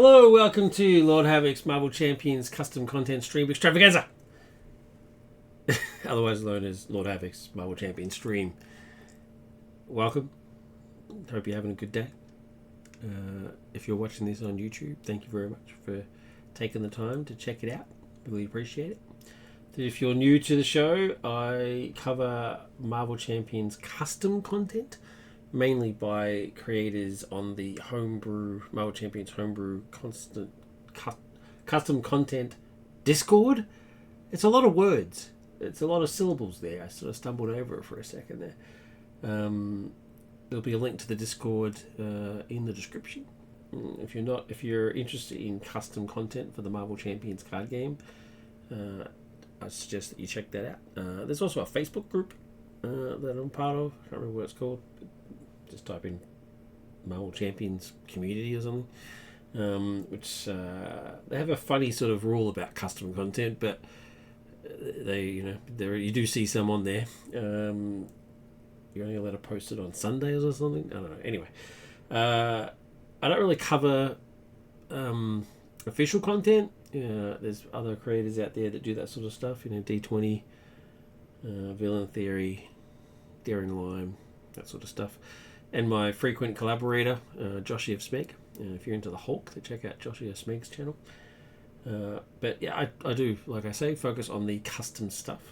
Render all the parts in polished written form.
Hello, welcome to Lord Havoc's Marvel Champions custom content stream extravaganza. Otherwise known as Lord Havoc's Marvel Champions stream. Welcome. Hope you're having a good day. If you're watching this on YouTube, thank you very much for taking the time to check it out. Really appreciate it. If you're new to the show, I cover Marvel Champions custom content, mainly by creators on the homebrew Marvel Champions homebrew custom content Discord. It's a lot of words. It's a lot of syllables there. I sort of stumbled over it for a second there. There'll be a link to the Discord in the description. If you're interested in custom content for the Marvel Champions card game, I suggest that you check that out. There's also a Facebook group that I'm part of. I can't remember what it's called. Just type in Marvel Champions community or something. Which they have a funny sort of rule about custom content, but you do see some on there. You're only allowed to post it on Sundays or something. I don't know. Anyway, I don't really cover official content. There's other creators out there that do that sort of stuff. D20, Villain Theory, Daring Lime, that sort of stuff. And my frequent collaborator, Joshua Smeg. If you're into the Hulk, then check out Joshua Smeg's channel. But yeah, I do, like I say, focus on the custom stuff.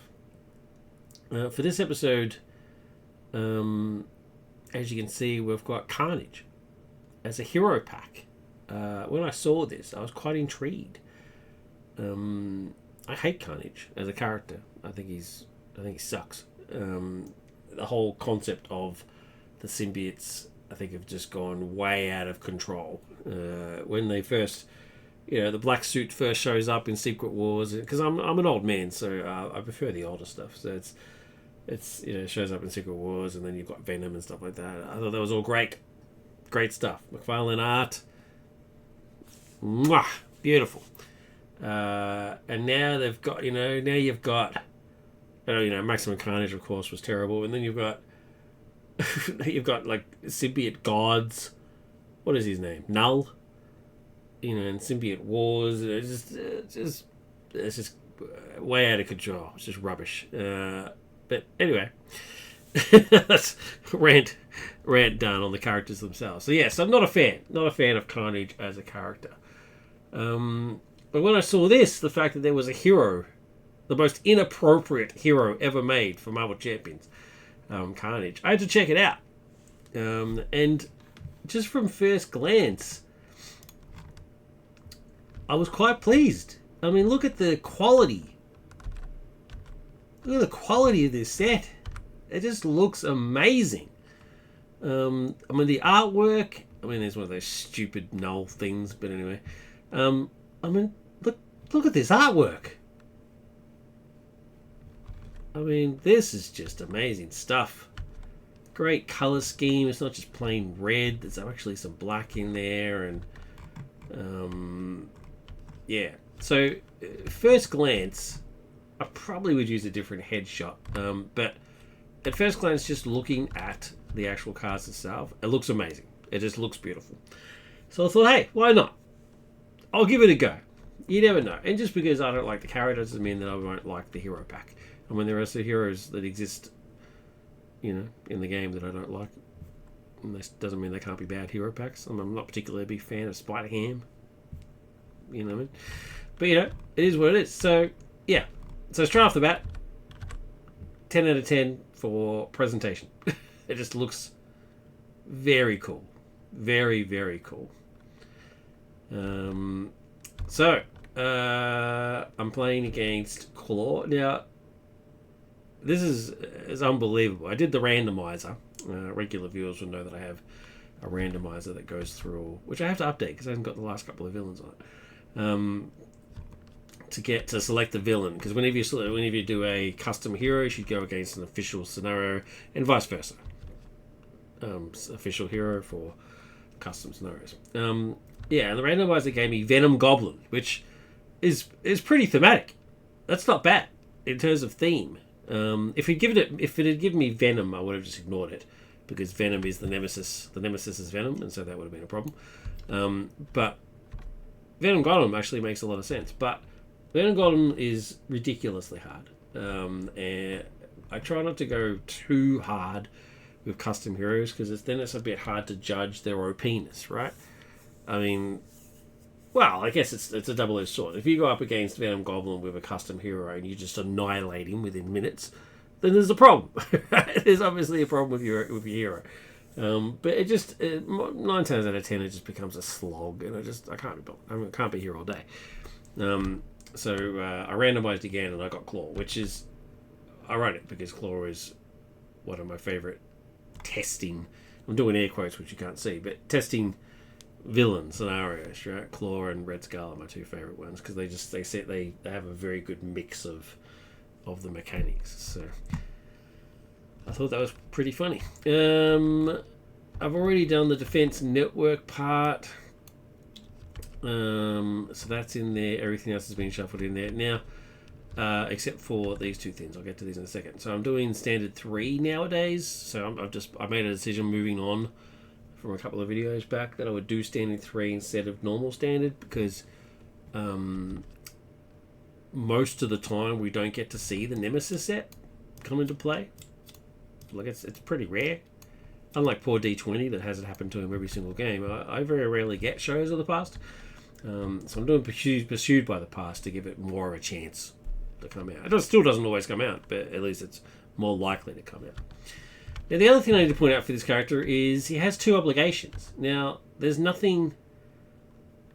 For this episode, as you can see, we've got Carnage as a hero pack. When I saw this, I was quite intrigued. I hate Carnage as a character. I think he sucks. The whole concept of the symbiotes, I think, have just gone way out of control. When they first, the black suit first shows up in Secret Wars, because I'm an old man, so I prefer the older stuff. So it's shows up in Secret Wars, and then you've got Venom and stuff like that. I thought that was all great stuff. McFarlane art, mwah, beautiful. And now they've got, you've got, Maximum Carnage, of course, was terrible, and then you've got like symbiote gods. What is his name? Null. And symbiote wars. It's just way out of control. It's just rubbish. But anyway, that's rant done on the characters themselves. So yes, I'm not a fan of Carnage as a character. But when I saw this, the fact that there was a hero, the most inappropriate hero ever made for Marvel Champions, Carnage, I had to check it out. And just from first glance, I was quite pleased. I mean, look at the quality. Look at the quality of this set. It just looks amazing. The artwork. There's one of those stupid null things, but anyway. Look at this artwork. This is just amazing stuff. Great color scheme. It's not just plain red. There's actually some black in there, and yeah. So, first glance, I probably would use a different headshot. But at first glance, just looking at the actual cards itself, it looks amazing. It just looks beautiful. So I thought, hey, why not? I'll give it a go. You never know. And just because I don't like the character doesn't mean that I won't like the hero pack. There are some heroes that exist, in the game that I don't like. And this doesn't mean they can't be bad hero packs. I'm not particularly a big fan of Spider-Ham. You know what I mean? But, it is what it is. So, yeah. So straight off the bat, 10 out of 10 for presentation. It just looks very cool. Very, very cool. I'm playing against Claw. Now, this is unbelievable. I did the randomizer. Regular viewers will know that I have a randomizer that goes through, which I have to update because I haven't got the last couple of villains on it. To select the villain, because whenever you do a custom hero, you should go against an official scenario, and vice versa. Official hero for custom scenarios. And the randomizer gave me Venom Goblin, which is pretty thematic. That's not bad in terms of theme. If it had given me Venom, I would have just ignored it, because Venom is the nemesis. The nemesis is Venom, and so that would have been a problem. But Venom Golem actually makes a lot of sense, but Venom Golem is ridiculously hard. And I try not to go too hard with custom heroes because then it's a bit hard to judge their OPness, right? I mean, well, I guess it's a double-edged sword. If you go up against Venom Goblin with a custom hero and you just annihilate him within minutes, then there's a problem. There's obviously a problem with your hero. But it just 9 times out of 10 it just becomes a slog, and I can't be here all day. So I randomized again and I got Claw, which is ironic because Claw is one of my favorite testing. I'm doing air quotes, which you can't see, but testing villain scenarios, right? Claw and Red Skull are my 2 favorite ones because they have a very good mix of the mechanics. So I thought that was pretty funny. I've already done the Defense Network part, so that's in there. Everything else has been shuffled in there now, except for these 2 things. I'll get to these in a second. So I'm doing Standard 3 nowadays. So I made a decision moving on from a couple of videos back that I would do Standard 3 instead of normal Standard because most of the time we don't get to see the Nemesis set come into play. Like it's pretty rare. Unlike poor D20 that has it happen to him every single game, I very rarely get shows of the past. So I'm doing Pursued by the Past to give it more of a chance to come out. It still doesn't always come out, but at least it's more likely to come out. Now, the other thing I need to point out for this character is he has 2 obligations. Now, there's nothing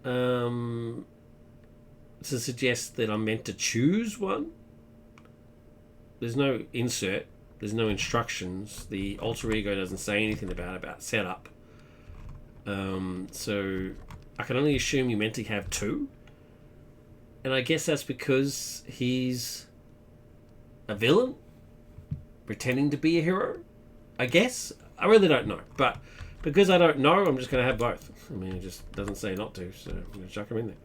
to suggest that I'm meant to choose one. There's no insert. There's no instructions. The alter ego doesn't say anything about setup. So I can only assume you're meant to have 2. And I guess that's because he's a villain pretending to be a hero. I guess. I really don't know. But because I don't know, I'm just going to have both. I mean, it just doesn't say not to, so I'm going to chuck them in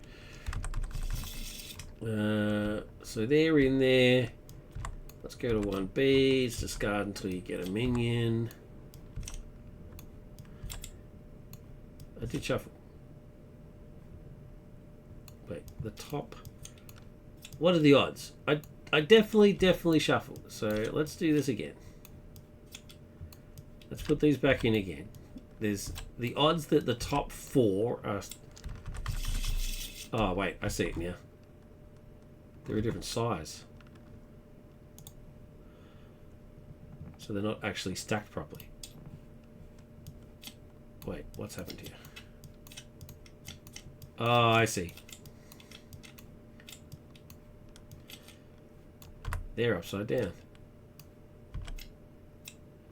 there. So they're in there. Let's go to 1B. It's discard until you get a minion. I did shuffle. Wait, the top. What are the odds? I definitely shuffled. So let's do this again. Let's put these back in again. There's the odds that the top 4 are... Oh, wait, I see it now. They're a different size. So they're not actually stacked properly. Wait, what's happened here? Oh, I see. They're upside down.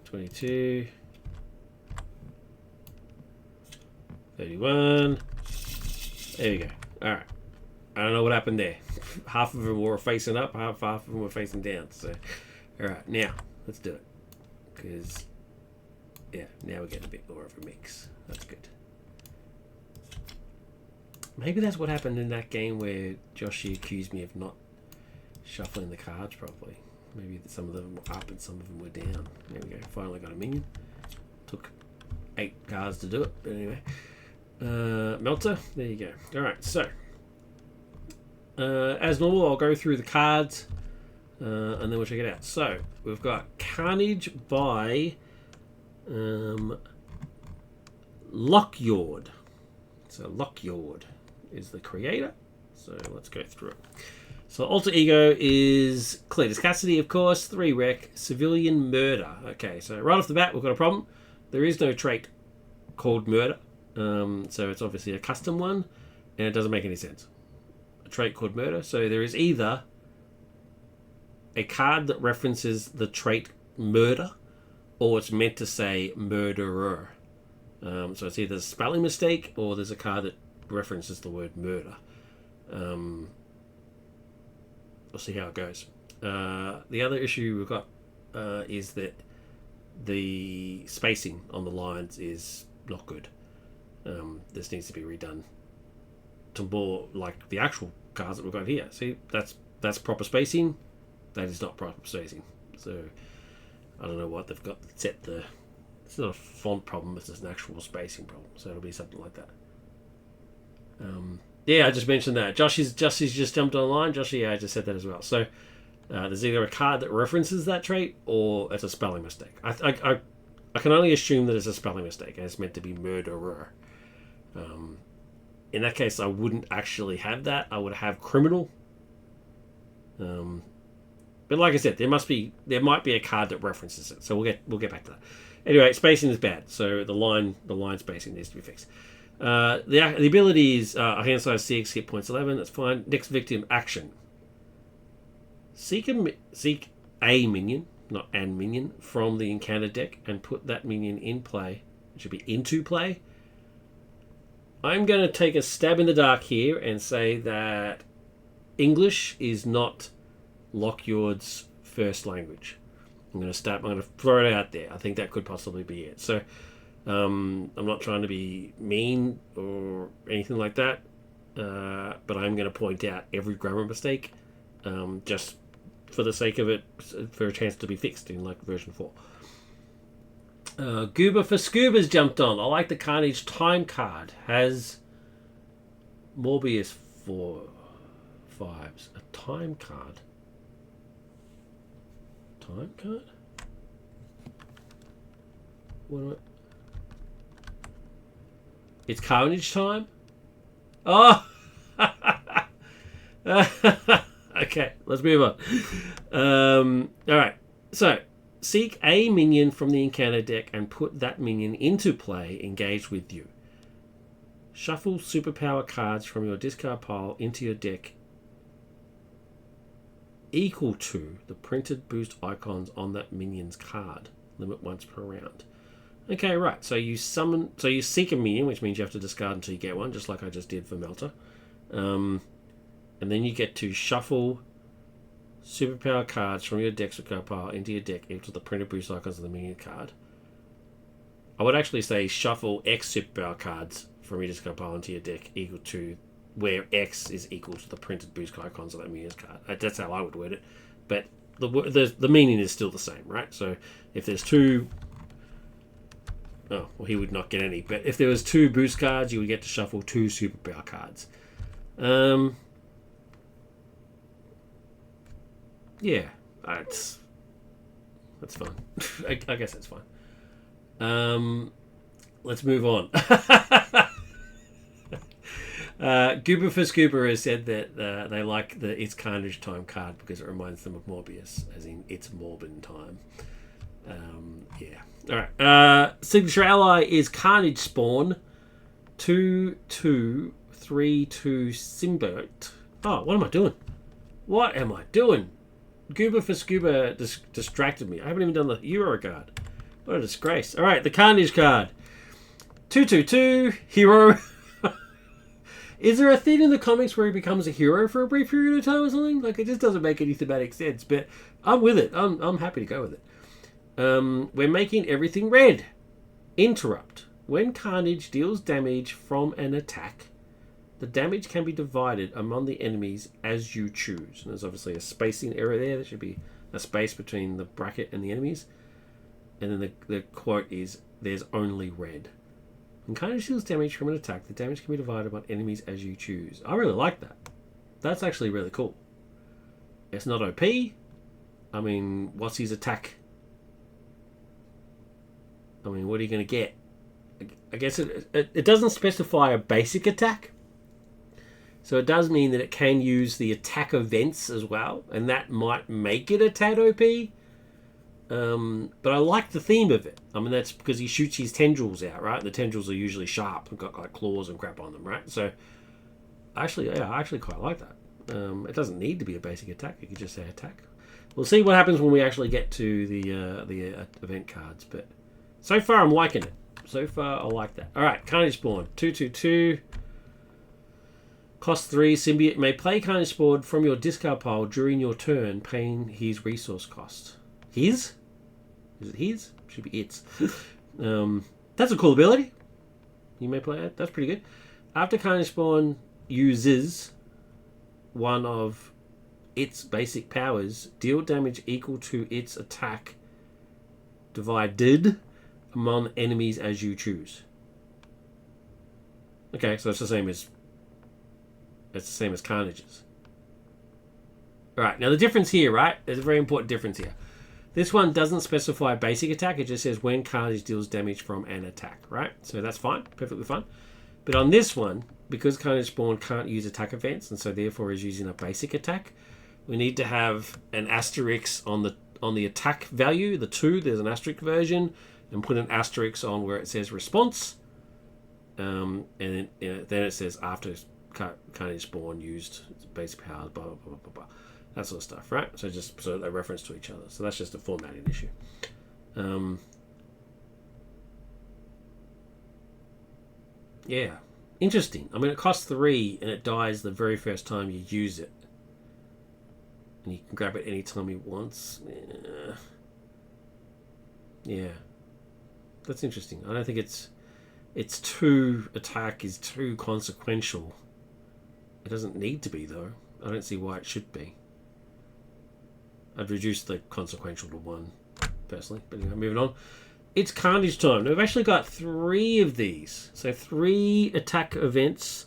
22. 31. There you go. Alright. I don't know what happened there. Half of them were facing up, half of them were facing down. So, alright, now, let's do it. Because, yeah, now we're getting a bit more of a mix. That's good. Maybe that's what happened in that game where Joshi accused me of not shuffling the cards properly. Maybe some of them were up and some of them were down. There we go. Finally got a minion. Took 8 cards to do it. But anyway. Melter. There you go. Alright, so. As normal, I'll go through the cards. And then we'll check it out. So, we've got Carnage by Lockyord. So, Lockyord is the creator. So, let's go through it. So, alter ego is Cletus Cassidy, of course. 3 rec, civilian murder. Okay, so right off the bat, we've got a problem. There is no trait called murder. So, it's obviously a custom one, and it doesn't make any sense. A trait called murder. So, there is either a card that references the trait murder, or it's meant to say murderer. So it's either a spelling mistake, or there's a card that references the word murder. We'll see how it goes. The other issue we've got is that the spacing on the lines is not good. This needs to be redone to more like the actual cards that we've got here. See, that's proper spacing. That is not proper spacing. So I don't know what they've got set the... It's not a font problem, it's just an actual spacing problem. So it'll be something like that. Yeah, I just mentioned that. Josh's just jumped online. Josh, yeah, I just said that as well. So there's either a card that references that trait or it's a spelling mistake. I can only assume that it's a spelling mistake and it's meant to be murderer. In that case, I wouldn't actually have that. I would have criminal. But like I said, there might be a card that references it. So we'll get back to that. Anyway, spacing is bad. So the line spacing needs to be fixed. The ability is hand size 6, hit points 11. That's fine. Next victim action. Seek a minion, not an minion, from the encounter deck and put that minion in play. It should be into play. I'm going to take a stab in the dark here and say that English is not Lockyard's first language. I'm going to throw it out there. I think that could possibly be it. So I'm not trying to be mean or anything like that, but I'm going to point out every grammar mistake just for the sake of it, for a chance to be fixed in like version 4. Goober for Scuba's jumped on. I like the Carnage time card. Has Morbius 4 5s. A time card. Time card? What am I... It's Carnage time? Oh! Okay, let's move on. Alright, so seek a minion from the encounter deck and put that minion into play engaged with you. Shuffle superpower cards from your discard pile into your deck equal to the printed boost icons on that minion's card. Limit once per round. Okay, right. So you seek a minion, which means you have to discard until you get one, just like I just did for Melter. And then you get to shuffle superpower cards from your discard pile into your deck equal to the printed boost icons of the minion card. I would actually say shuffle X superpower cards from your discard pile into your deck equal to where X is equal to the printed boost icons of that minion's card. That's how I would word it. But the meaning is still the same, right? So if there's two... Oh, well, he would not get any. But if there was 2 boost cards, you would get to shuffle 2 superpower cards. Yeah, that's fine. I guess that's fine. Let's move on. Goober for Scuba has said that they like the It's Carnage time card because it reminds them of Morbius, as in It's Morbin time. Yeah. Alright. Signature ally is Carnage Spawn. 2/2/3/2 symbiote. Oh, what am I doing? What am I doing? Goober for Scuba distracted me. I haven't even done the Euro card. What a disgrace. Alright, the Carnage card. 2/2/2 hero. Is there a thing in the comics where he becomes a hero for a brief period of time or something? Like, it just doesn't make any thematic sense, but I'm with it. I'm happy to go with it. We're making everything red. Interrupt. When Carnage deals damage from an attack, the damage can be divided among the enemies as you choose. And there's obviously a spacing error there. There should be a space between the bracket and the enemies. And then the quote is, there's only red. When Carnage deals damage from an attack, the damage can be divided among enemies as you choose. I really like that. That's actually really cool. It's not OP. I mean, what's his attack? I mean, what are you going to get? I guess it doesn't specify a basic attack. So it does mean that it can use the attack events as well. And that might make it a tad OP. But I like the theme of it. I mean, that's because he shoots his tendrils out, right? The tendrils are usually sharp and got like claws and crap on them, right? So I actually quite like that. It doesn't need to be a basic attack. You could just say attack. We'll see what happens when we actually get to the event cards. But so far, I'm liking it. So far, I like that. All right, Carnage Spawn 2/2/2. Cost 3. Symbiote may play Carnage Spawn from your discard pile during your turn, paying his resource cost. His? Is it his? Should be its. That's a cool ability. You may play it. That's pretty good. After Carnage Spawn uses one of its basic powers, deal damage equal to its attack divided among enemies as you choose. Okay, so it's the same as It's the same as Carnage's. Alright, now the difference here, right? There's a very important difference here. This one doesn't specify basic attack. It just says when Carnage deals damage from an attack, right? So that's fine. Perfectly fine. But on this one, because Carnage Spawn can't use attack events, and so therefore is using a basic attack, we need to have an asterisk on the attack value, the 2. There's an asterisk version, and put an asterisk on where it says response. And then it says after Carnage Spawn used basic powers, blah, blah, blah, blah, blah. That sort of stuff, right? So just so they reference to each other. So that's just a formatting issue. Yeah, interesting. I mean, it costs 3 and it dies the very first time you use it, and you can grab it anytime you want. Yeah, that's interesting. I don't think it's too attack is too consequential. It doesn't need to be though. I don't see why it should be. I'd reduce the consequential to 1, personally. But anyway, moving on. It's Carnage time. Now, we've actually got 3 of these. So 3 attack events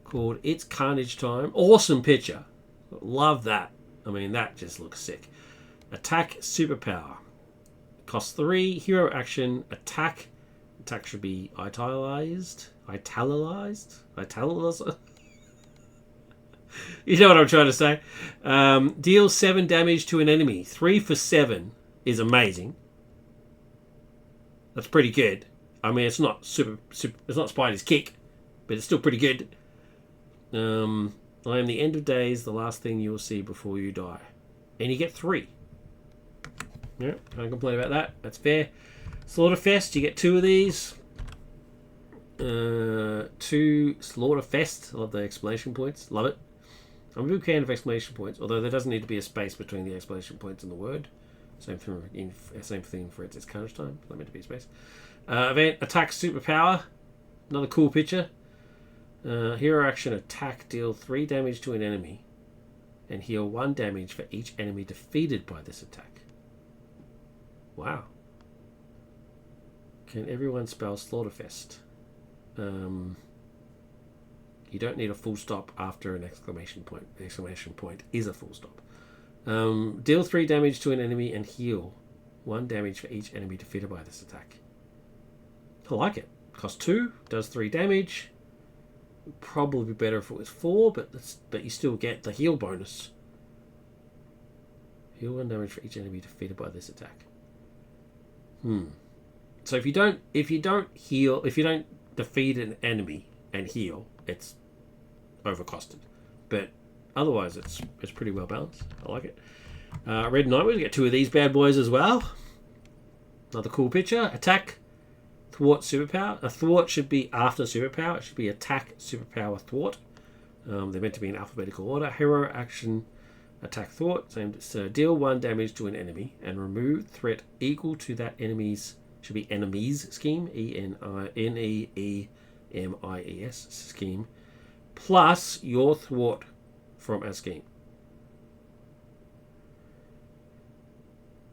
called It's Carnage Time. Awesome picture. Love that. I mean, that just looks sick. Attack superpower. Costs 3. Hero action. Attack. Attack should be italicized. You know what I'm trying to say. Deals 7 damage to an enemy. 3 for 7 is amazing. That's pretty good. I mean, it's not super. It's not Spidey's kick, but it's still pretty good. I am the end of days, the last thing you will see before you die, and you get 3. Yeah, can't complain about that. That's fair. Slaughterfest, you get 2 of these. 2 Slaughterfest. I love the exclamation points. Love it. I'm a big fan of exclamation points, although there doesn't need to be a space between the exclamation points and the word. Same thing for It's Carnage Time. Not meant to be a space. Event attack superpower. Another cool picture. Hero action attack, deal 3 damage to an enemy, and heal 1 damage for each enemy defeated by this attack. Wow. Can everyone spell Slaughterfest? You don't need a full stop after an exclamation point. The exclamation point is a full stop. Deal 3 damage to an enemy and heal 1 damage for each enemy defeated by this attack. I like it. Costs 2, does 3 damage. Would probably be better if it was 4, but you still get the heal bonus. Heal 1 damage for each enemy defeated by this attack. So if you don't defeat an enemy and heal, it's overcosted. But otherwise, it's pretty well balanced. I like it. Red Nightmare, we get 2 of these bad boys as well. Another cool picture. Attack, thwart, superpower. A thwart should be after superpower. It should be attack, superpower, thwart. They're meant to be in alphabetical order. Hero action, attack, thwart. So deal 1 damage to an enemy and remove threat equal to that enemy's. Should be enemies scheme. ENEEMIES scheme. Plus your thwart from a scheme.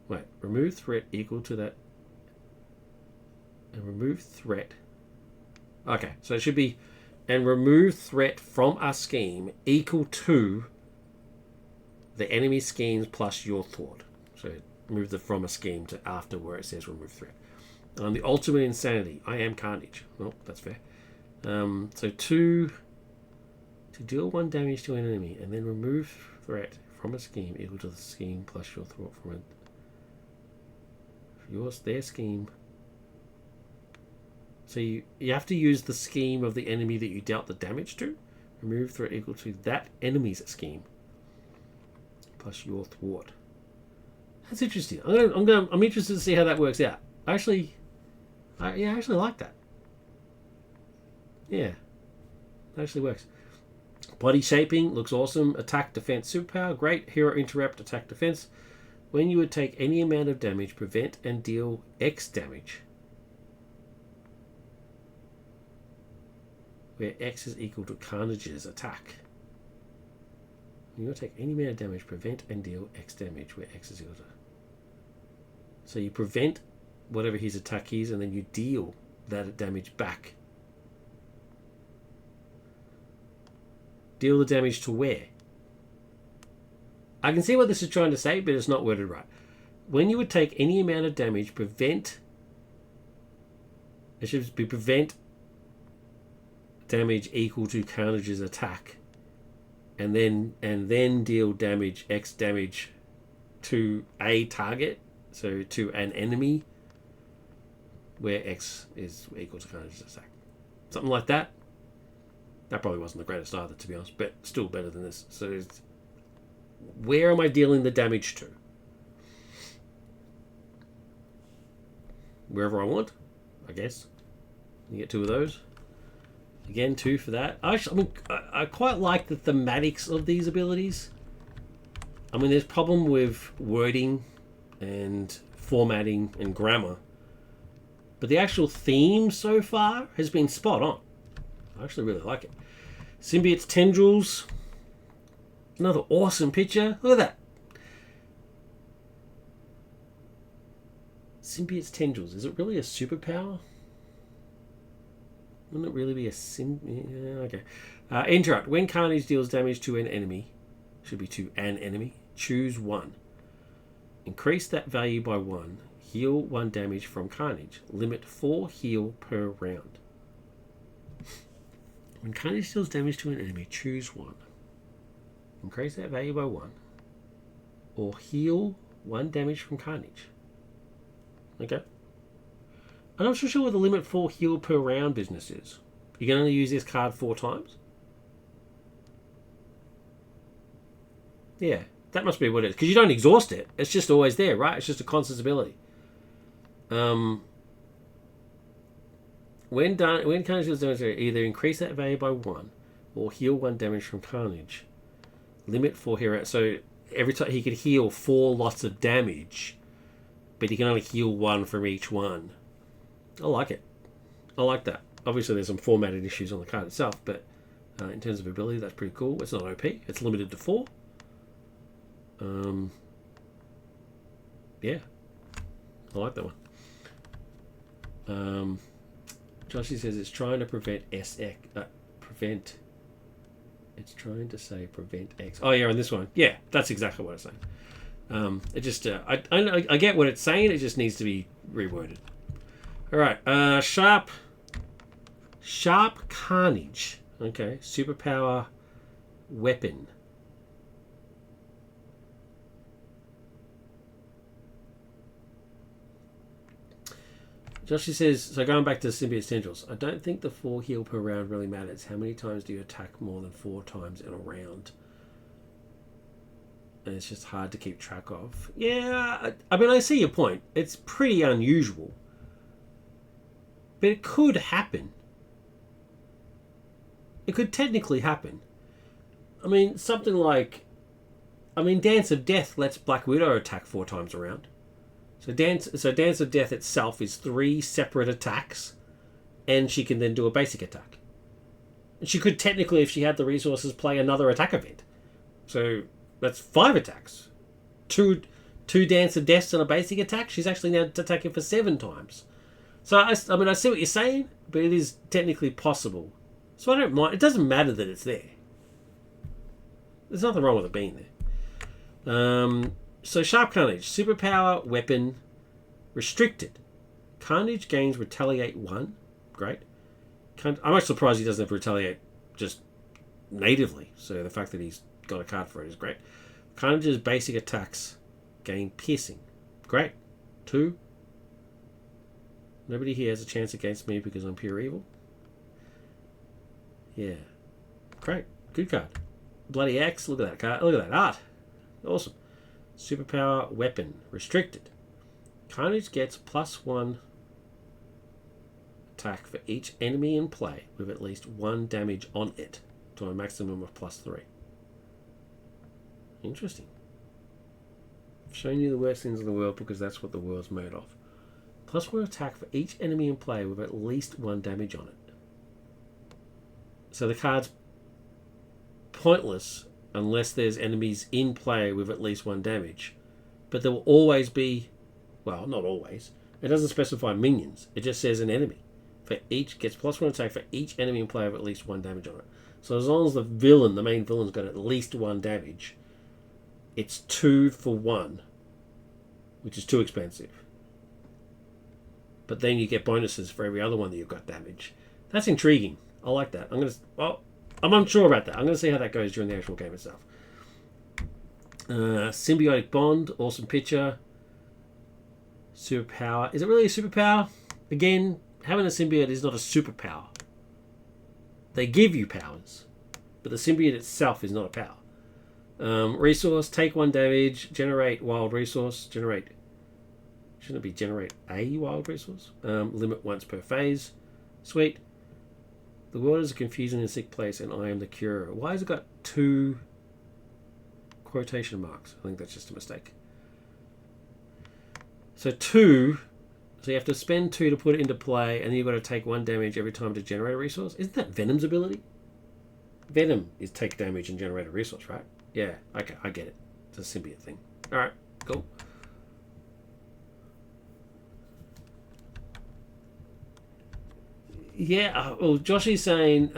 Wait, remove threat equal to that. And remove threat. Okay, so it should be and remove threat from a scheme equal to the enemy schemes plus your thwart. So move the from a scheme to after where it says remove threat. The ultimate insanity. I am Carnage. Well, that's fair. So 2 to deal 1 damage to an enemy and then remove threat from a scheme equal to the scheme plus your thwart from it. Their scheme. So you have to use the scheme of the enemy that you dealt the damage to. Remove threat equal to that enemy's scheme plus your thwart. That's interesting. I'm interested to see how that works out. I actually like that. Yeah, that actually works. Body shaping looks awesome. Attack, defense, superpower, great. Hero interrupt, attack, defense. When you would take any amount of damage, prevent and deal X damage, where X is equal to Carnage's attack. When you would take any amount of damage, prevent and deal X damage, where X is equal to. So you prevent whatever his attack is, and then you deal that damage back. Deal the damage to where? I can see what this is trying to say, but it's not worded right. When you would take any amount of damage, it should be prevent damage equal to Carnage's attack, and then deal damage X damage to a target, so to an enemy, where X is equal to Carnage's attack. Something like that. That probably wasn't the greatest either, to be honest, but still better than this. So where am I dealing the damage to? Wherever I want, I guess. You get 2 of those. Again, 2 for that. I quite like the thematics of these abilities. I mean, there's a problem with wording and formatting and grammar, but the actual theme so far has been spot on. I actually really like it. Symbiote's tendrils. Another awesome picture. Look at that. Symbiote's tendrils. Is it really a superpower? Wouldn't it really be a Yeah, okay. Interrupt. When Carnage deals damage to an enemy, should be to an enemy, choose 1. Increase that value by 1. Heal 1 damage from Carnage. Limit 4 heal per round. When Carnage deals damage to an enemy, choose 1. Increase that value by 1. Or heal 1 damage from Carnage. Okay. I'm not so sure what the limit 4 heal per round business is. You can only use this card 4 times? Yeah, that must be what it is. Because you don't exhaust it. It's just always there, right? It's just a constant ability. When Carnage deals damage, either increase that value by 1 or heal 1 damage from Carnage. Limit 4 hero. So every time he could heal 4 lots of damage, but he can only heal 1 from each one. I like it. I like that. Obviously, there's some formatted issues on the card itself, but in terms of ability, that's pretty cool. It's not OP. It's limited to 4. Yeah. I like that one. Joshy says it's trying to prevent SX. It's trying to say prevent X. Oh, yeah, on this one. Yeah, that's exactly what it's saying. It just... I get what it's saying. It just needs to be reworded. All right. Sharp Carnage. Okay. Superpower weapon. Joshy says, so going back to Symbiote's tendrils, I don't think the 4 heal per round really matters. How many times do you attack more than 4 times in a round? And it's just hard to keep track of. Yeah, I mean, I see your point. It's pretty unusual. But it could happen. It could technically happen. I mean, something like... Dance of Death lets Black Widow attack 4 times a round. So Dance of Death itself is 3 separate attacks, and she can then do a basic attack. And she could technically, if she had the resources, play another attack event. So that's 5 attacks. Two Dance of Deaths and a basic attack. She's actually now attacking for 7 times. So I see what you're saying, but it is technically possible. So I don't mind. It doesn't matter that it's there. There's nothing wrong with it being there. So Sharp Carnage, superpower weapon, restricted. Carnage gains retaliate 1. Great. I'm actually surprised he doesn't have retaliate just natively. So the fact that he's got a card for it is great. Carnage's basic attacks gain piercing. Great. 2. Nobody here has a chance against me because I'm pure evil. Yeah. Great. Good card. Bloody X. Look at that card. Look at that art. Awesome. Superpower weapon. Restricted. Carnage gets +1 attack for each enemy in play with at least 1 damage on it to a maximum of +3. Interesting. I've shown you the worst things in the world because that's what the world's made of. +1 attack for each enemy in play with at least 1 damage on it. So the card's pointless unless there's enemies in play with at least 1 damage. But there will always be... Well, not always. It doesn't specify minions. It just says an enemy. For each gets +1 attack for each enemy in play with at least 1 damage on it. So as long as the villain, the main villain's got at least 1 damage, it's 2 for 1, which is too expensive. But then you get bonuses for every other one that you've got damage. That's intriguing. I like that. I'm unsure about that. I'm going to see how that goes during the actual game itself. Symbiotic Bond, awesome picture. Superpower. Is it really a superpower? Again, having a symbiote is not a superpower. They give you powers, but the symbiote itself is not a power. Resource, take 1 damage, generate wild resource, generate... Shouldn't it be generate a wild resource? Limit once per phase. Sweet. The world is a confusing and sick place, and I am the cure. Why has it got 2 quotation marks? I think that's just a mistake. So 2, so you have to spend 2 to put it into play, and then you've got to take 1 damage every time to generate a resource. Isn't that Venom's ability? Venom is take damage and generate a resource, right? Yeah, okay, I get it. It's a symbiote thing. Alright, cool. Yeah, well, Josh is saying,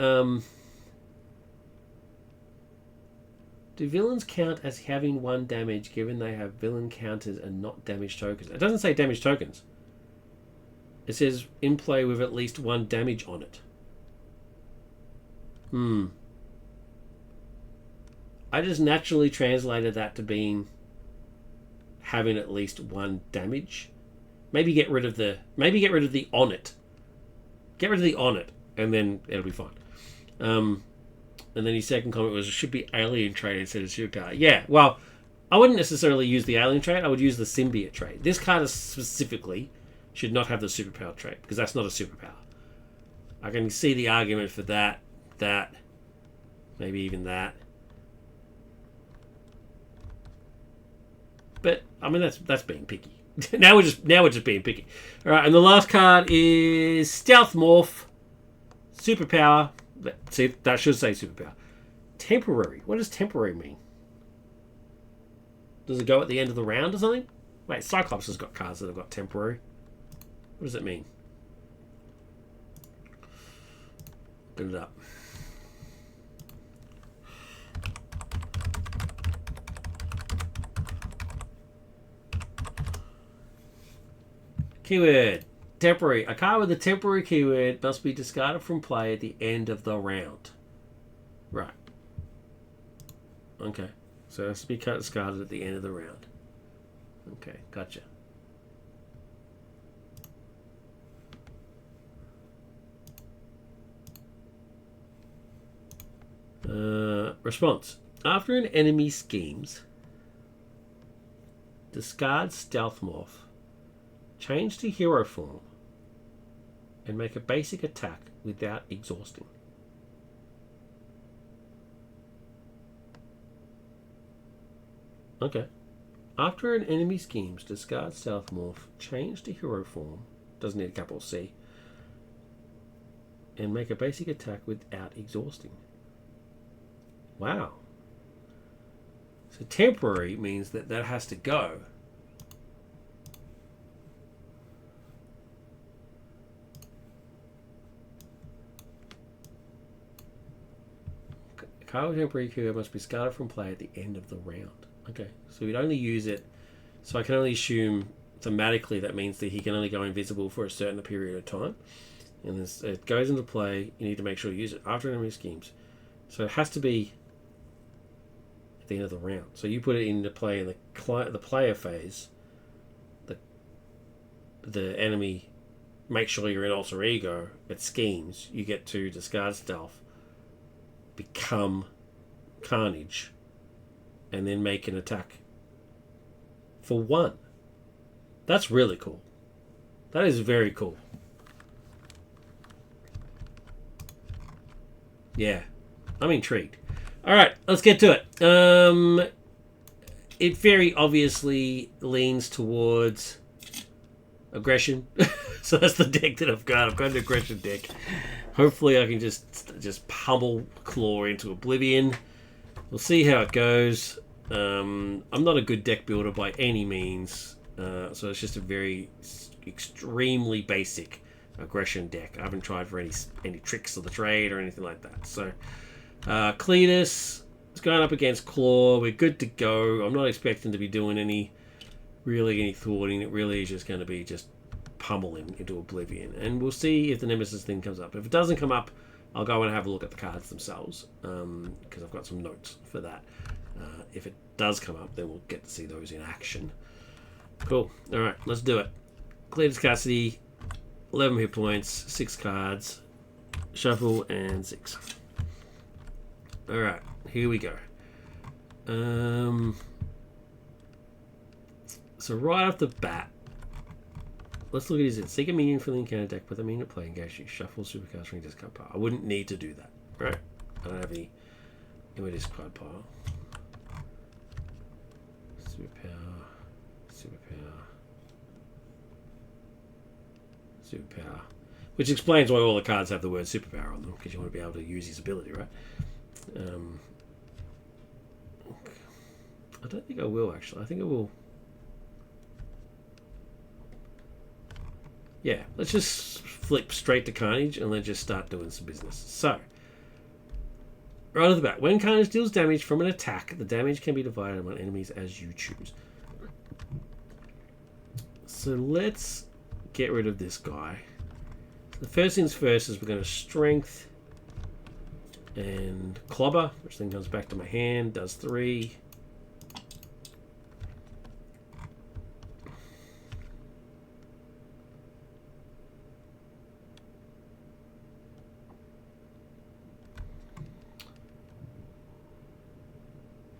do villains count as having 1 damage given they have villain counters and not damage tokens? It doesn't say damage tokens. It says in play with at least 1 damage on it. I just naturally translated that to being having at least 1 damage. Maybe get rid of the on it. Get rid of the on it, and then it'll be fine. And then his second comment was, it should be alien trait instead of superpower. Yeah, well, I wouldn't necessarily use the alien trait. I would use the symbiote trait. This card specifically should not have the superpower trait, because that's not a superpower. I can see the argument for that, maybe even that. But, I mean, that's being picky. now we're just being picky. All right, and the last card is Stealth Morph, superpower. See, that should say superpower. Temporary. What does temporary mean? Does it go at the end of the round or something? Wait, Cyclops has got cards that have got temporary. What does it mean? Get it up. Keyword. Temporary. A card with a temporary keyword must be discarded from play at the end of the round. Right. Okay. So it has to be discarded at the end of the round. Okay, gotcha. Response. After an enemy schemes, discard Stealth Morph, change to hero form, and make a basic attack without exhausting. Okay. After an enemy schemes, discard Stealth Morph, change to hero form, doesn't need a capital C, and make a basic attack without exhausting. Wow. So temporary means that has to go. Card with temporary keyword must be discarded from play at the end of the round. Okay, so we'd only use it, so I can only assume thematically that means that he can only go invisible for a certain period of time. And as it goes into play, you need to make sure you use it after enemy schemes. So it has to be at the end of the round. So you put it into play in the player phase. The enemy makes sure you're in alter ego. It schemes. You get to discard stealth, become Carnage, and then make an attack for 1. That's really cool. That is very cool. Yeah, I'm intrigued. All right, let's get to it. It very obviously leans towards aggression. So that's the deck that I've got. I've got an aggression deck. Hopefully I can just pummel Claw into oblivion. We'll see how it goes. I'm not a good deck builder by any means. So it's just a very extremely basic aggression deck. I haven't tried for any tricks of the trade or anything like that. So Cletus is going up against Claw. We're good to go. I'm not expecting to be doing any thwarting. It really is just going to be just pummel him into oblivion. And we'll see if the Nemesis thing comes up. If it doesn't come up, I'll go and have a look at the cards themselves, because I've got some notes for that. If it does come up, then we'll get to see those in action. Cool. Alright, let's do it. Cletus Cassidy, 11 hit points, 6 cards, shuffle, and 6. Alright, here we go. So right off the bat, let's look at his seek a minion for the encounter deck with a minion at play, engage you, shuffle, supercard, string, discard pile. I wouldn't need to do that, right? I don't have any in my discard pile. Superpower, superpower. Which explains why all the cards have the word superpower on them, because you want to be able to use his ability, right? I don't think I will, actually. I think I will. Yeah, let's just flip straight to Carnage and let's just start doing some business. So, right off the bat, when Carnage deals damage from an attack, the damage can be divided among enemies as you choose. So let's get rid of this guy. The first things first is we're going to strength and clobber, which then comes back to my hand, does 3.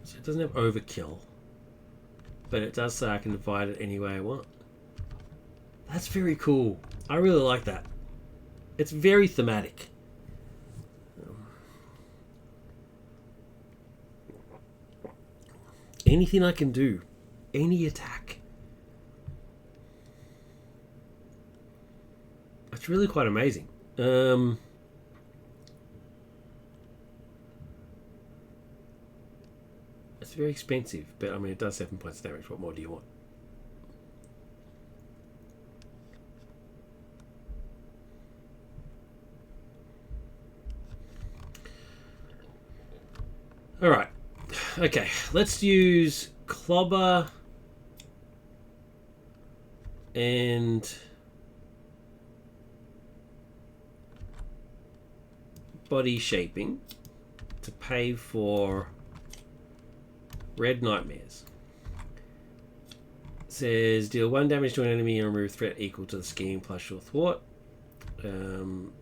So it doesn't have overkill, but it does say I can divide it any way I want. That's very cool. I really like that. It's very thematic. Anything I can do, any attack. It's really quite amazing. It's very expensive, but I mean, it does 7 points of damage. What more do you want? Alright. Okay, let's use Clobber and Body Shaping to pay for Red Nightmares. It says deal 1 damage to an enemy and remove threat equal to the scheme plus your thwart. So I'm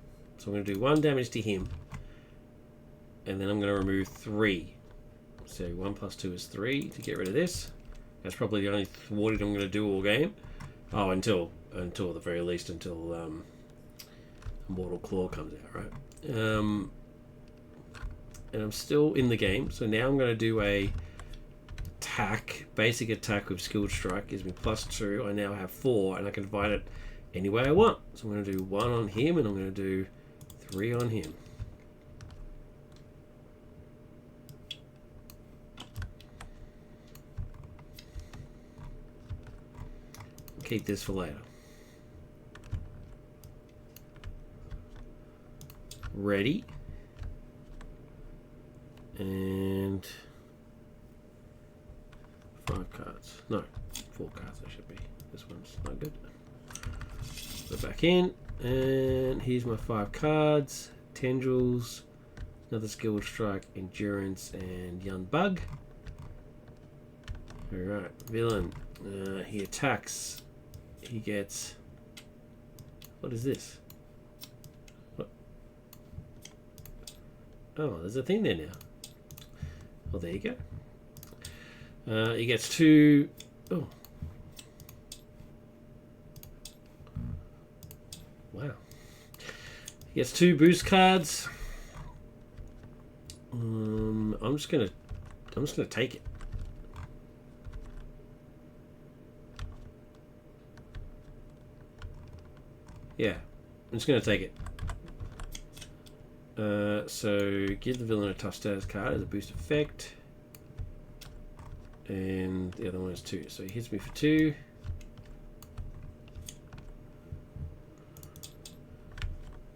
going to do 1 damage to him. And then I'm going to remove 3. So 1 plus 2 is 3 to get rid of this. That's probably the only thwarting I'm going to do all game. Oh, until at the very least, until Mortal Claw comes out, right? And I'm still in the game. So now I'm going to do a attack. Basic attack with Skilled Strike gives me +2. I now have 4, and I can divide it any way I want. So I'm going to do 1 on him, and I'm going to do 3 on him. Keep this for later. Ready. And 5 cards. No, 4 cards I should be. This one's not good. Go back in. And here's my 5 cards. Tendrils, another Skilled Strike, Endurance, and Young Bug. Alright, villain. He attacks. He gets... What is this? What? Oh, there's a thing there now. Well, there you go. He gets 2... Oh. Wow. He gets 2 boost cards. I'm just gonna take it. Yeah, I'm just going to take it. So, give the villain a tough status card as a boost effect. And the other one is 2. So he hits me for 2.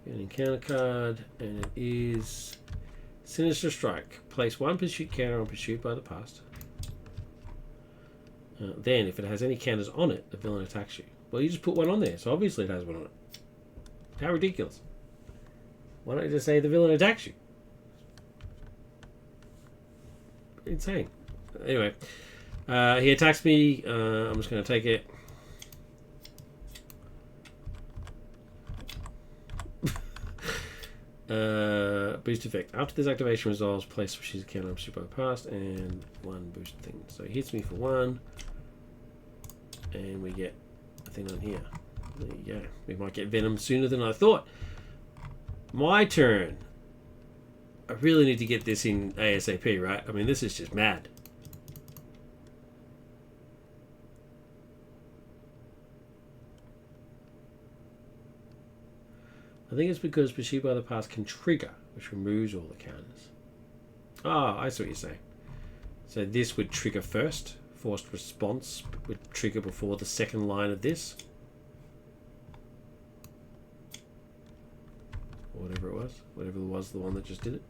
Get an encounter card, and it is Sinister Strike. Place one pursuit counter on pursuit by the past. Then, if it has any counters on it, the villain attacks you. Well, you just put one on there, so obviously it has one on it. How ridiculous. Why don't you just say the villain attacks you? Insane. Anyway, he attacks me. I'm just going to take it. Boost effect. After this activation resolves, place she's a counter on pursuit by the past and one boost thing. So he hits me for one. And we get a thing on here. There you go. We might get Venom sooner than I thought. My turn. I really need to get this in ASAP, right? I mean, this is just mad. I think it's because Pursuit by the Past can trigger, which removes all the counters. Ah, I see what you're saying. So this would trigger first. Forced response would trigger before the second line of this. Or whatever it was. Whatever it was, the one that just did it.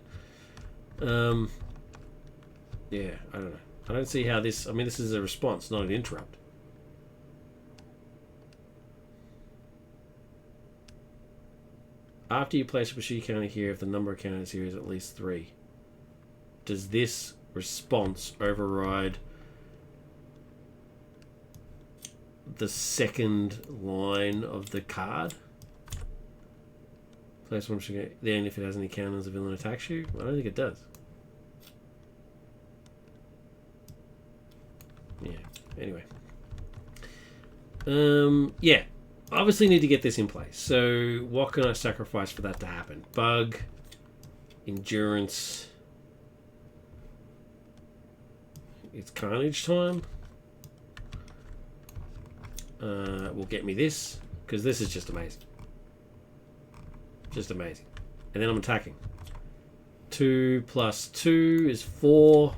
Yeah, I don't know. I don't see how this... I mean, this is a response, not an interrupt. After you place a pursuit counter here, if the number of counters here is at least 3, does this response override the second line of the card? Place one pursuit. Then, if it has any counters, the villain attacks you. I don't think it does. Yeah. Anyway. Yeah. Obviously need to get this in place. So what can I sacrifice for that to happen? Bug, endurance. It's Carnage time. Will get me this, because this is just amazing. Just amazing. And then I'm attacking. 2 plus 2 is 4.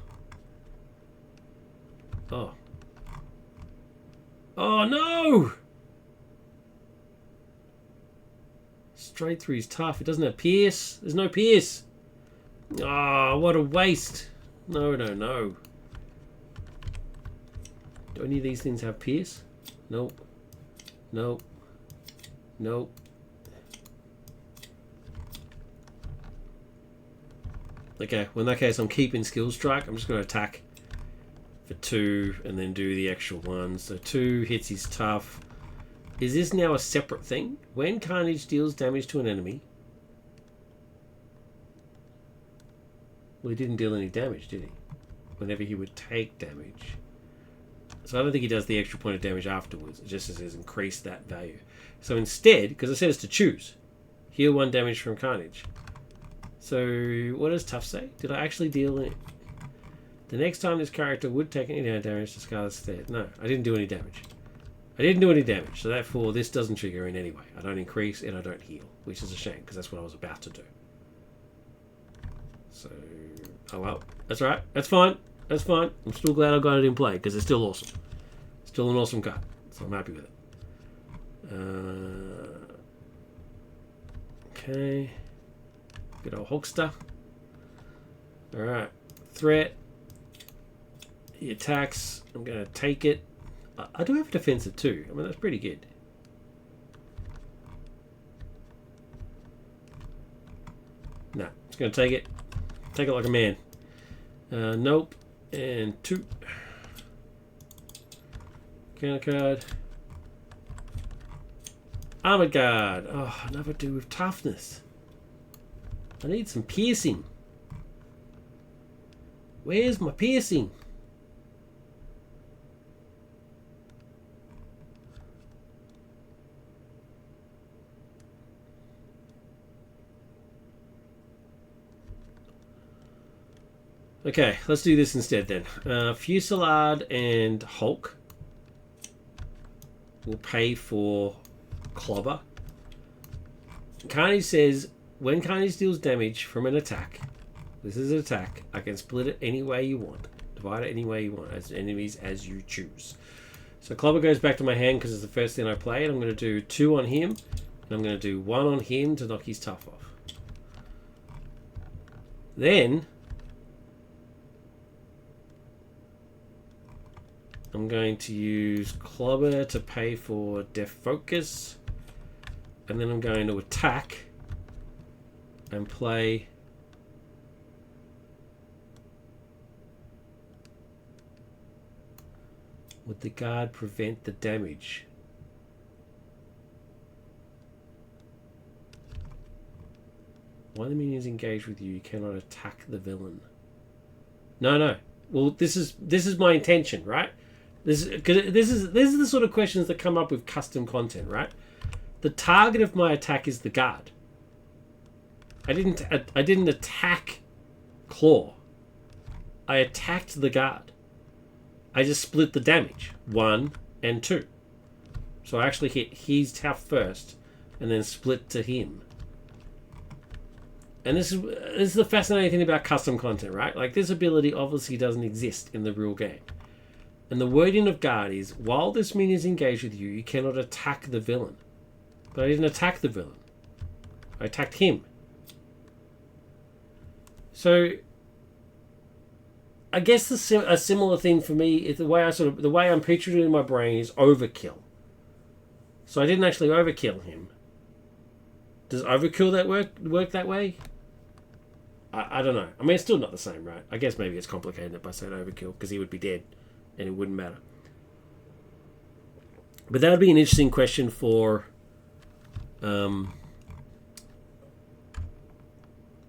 Oh. Oh no! Straight through is tough. It doesn't have pierce. There's no pierce. Ah, oh, what a waste. No, no, no. Do any of these things have pierce? Nope. Nope. Nope. Okay, well in that case I'm keeping Skill Strike. I'm just going to attack for 2 and then do the actual ones. So 2 hits is tough. Is this now a separate thing? When Carnage deals damage to an enemy... Well, he didn't deal any damage, did he? Whenever he would take damage. So I don't think he does the extra point of damage afterwards. It just says increase that value. So instead, because it says to choose, heal 1 damage from Carnage. So what does Tough say? Did I actually deal it? The next time this character would take any damage, discard instead. No, I didn't do any damage. I didn't do any damage, so therefore this doesn't trigger in any way. I don't increase and I don't heal, which is a shame, because that's what I was about to do. So, oh well, that's alright. That's fine. That's fine. I'm still glad I got it in play, because it's still awesome. Still an awesome card, so I'm happy with it. Okay. Good old Hulkster. Alright. Threat. He attacks. I'm going to take it. I do have defensive too. I mean, that's pretty good. No, just going to take it. Take it like a man. Nope. And 2. Counter card. Armored guard. Oh, another do with toughness. I need some piercing. Where's my piercing? Okay, let's do this instead then. Fusillade and Hulk will pay for Clobber. Carnage says, when Carnage deals damage from an attack, this is an attack, I can split it any way you want. Divide it any way you want, as enemies as you choose. So Clobber goes back to my hand because it's the first thing I played. I'm going to do 2 on him, and I'm going to do 1 on him to knock his tough off. Then I'm going to use Clobber to pay for Def Focus. And then I'm going to attack and play would the guard prevent the damage? While the minions engage with you, you cannot attack the villain. No. Well, this is my intention, right? This is the sort of questions that come up with custom content, right? The target of my attack is the guard. I didn't attack Claw. I attacked the guard. I just split the damage, 1 and 2. So I actually hit his tough first, and then split to him. And this is the fascinating thing about custom content, right? Like, this ability obviously doesn't exist in the real game. And the wording of guard is, while this minion is engaged with you, you cannot attack the villain. But I didn't attack the villain. I attacked him. So, I guess a similar thing for me is the way I'm picturing it in my brain is overkill. So I didn't actually overkill him. Does overkill that work that way? I don't know. I mean, it's still not the same, right? I guess maybe it's complicated by saying overkill because he would be dead and it wouldn't matter. But that would be an interesting question for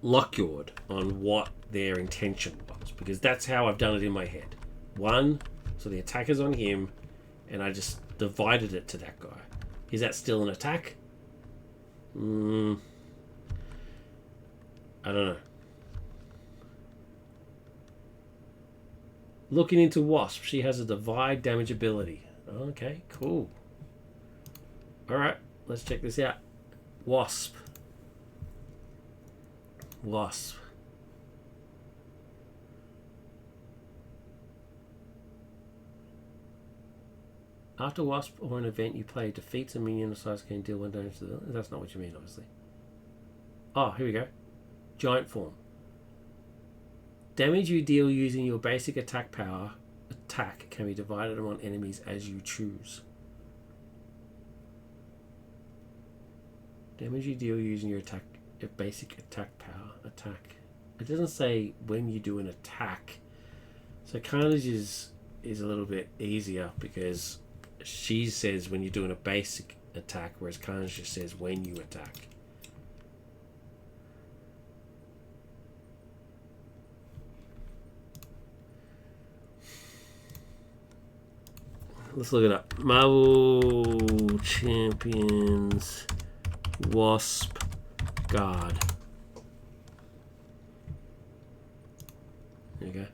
Lockjord on what their intention was, because that's how I've done it in my head. 1, so the attack is on him, and I just divided it to that guy. Is that still an attack? I don't know. Looking into Wasp, she has a divide damage ability. Okay, cool. Alright, let's check this out. Wasp. After Wasp or an event you play defeats a minion of size can deal 1 damage to the villain. That's not what you mean, obviously. Oh, here we go. Giant form. Damage you deal using your basic attack can be divided among enemies as you choose. Damage you deal using your basic attack power. It doesn't say when you do an attack. So Carnage is a little bit easier because she says when you're doing a basic attack, whereas Carnage just says when you attack. Let's look it up. Marvel Champions Wasp Guard. There you go.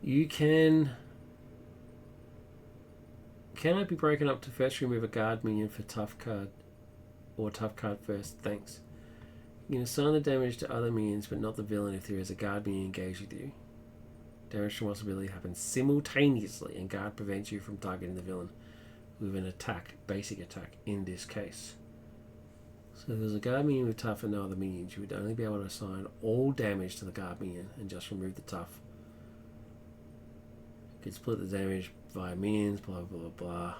You can I be broken up to first remove a guard minion for tough card or tough card first? Thanks. You can assign the damage to other minions but not the villain if there is a guard minion engaged with you. Damage from Wasp ability happens simultaneously and guard prevents you from targeting the villain with an attack, basic attack in this case. So if there's a guard minion with tough and no other minions, you would only be able to assign all damage to the guard minion and just remove the tough. You can split the damage via minions, blah blah blah blah.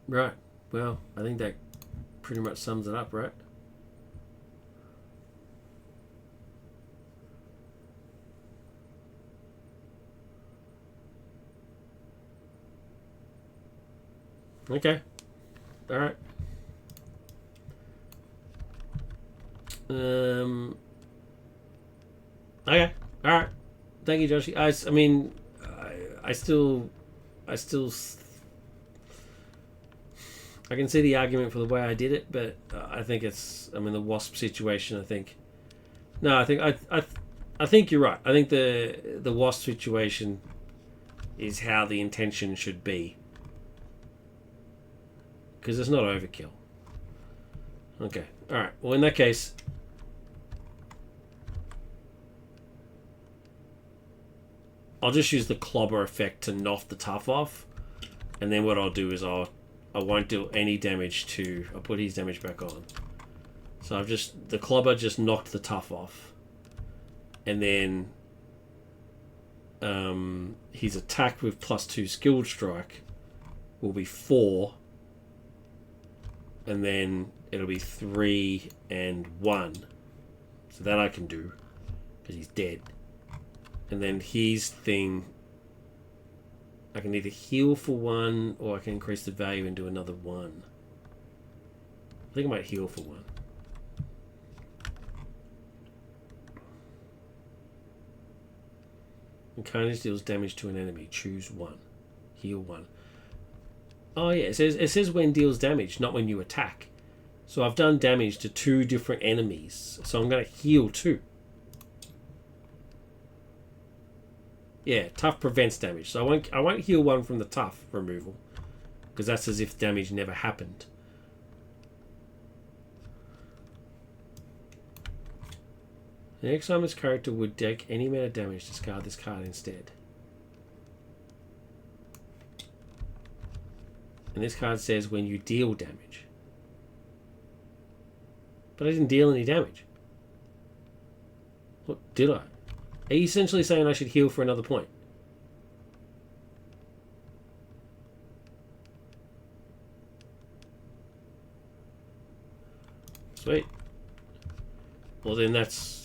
Right, well, I think that pretty much sums it up, right? Okay. Alright. Okay. Alright. Thank you, Joshi. I mean, I still I can see the argument for the way I did it, but I think it's, I mean, the Wasp situation, I think you're right. I think the Wasp situation is how the intention should be. Because it's not overkill. Okay. Alright. Well, in that case, I'll just use the clobber effect to knock the tough off. And then what I'll do is I won't do any damage to... I'll put his damage back on. So the clobber just knocked the tough off. And then his attack with +2 skilled strike will be 4. And then it'll be 3 and 1. So that I can do. Because he's dead. And then his thing, I can either heal for 1 or I can increase the value and do another 1. I think I might heal for 1. And Carnage deals damage to an enemy. Choose 1. Heal 1. Oh yeah, it says when deals damage, not when you attack. So I've done damage to 2 different enemies. So I'm going to heal 2. Yeah, tough prevents damage. So I won't heal 1 from the tough removal. Because that's as if damage never happened. The next time this character would take any amount of damage, discard this card instead. And this card says when you deal damage. But I didn't deal any damage. What did I? Are you essentially saying I should heal for another point? Sweet. Well then that's...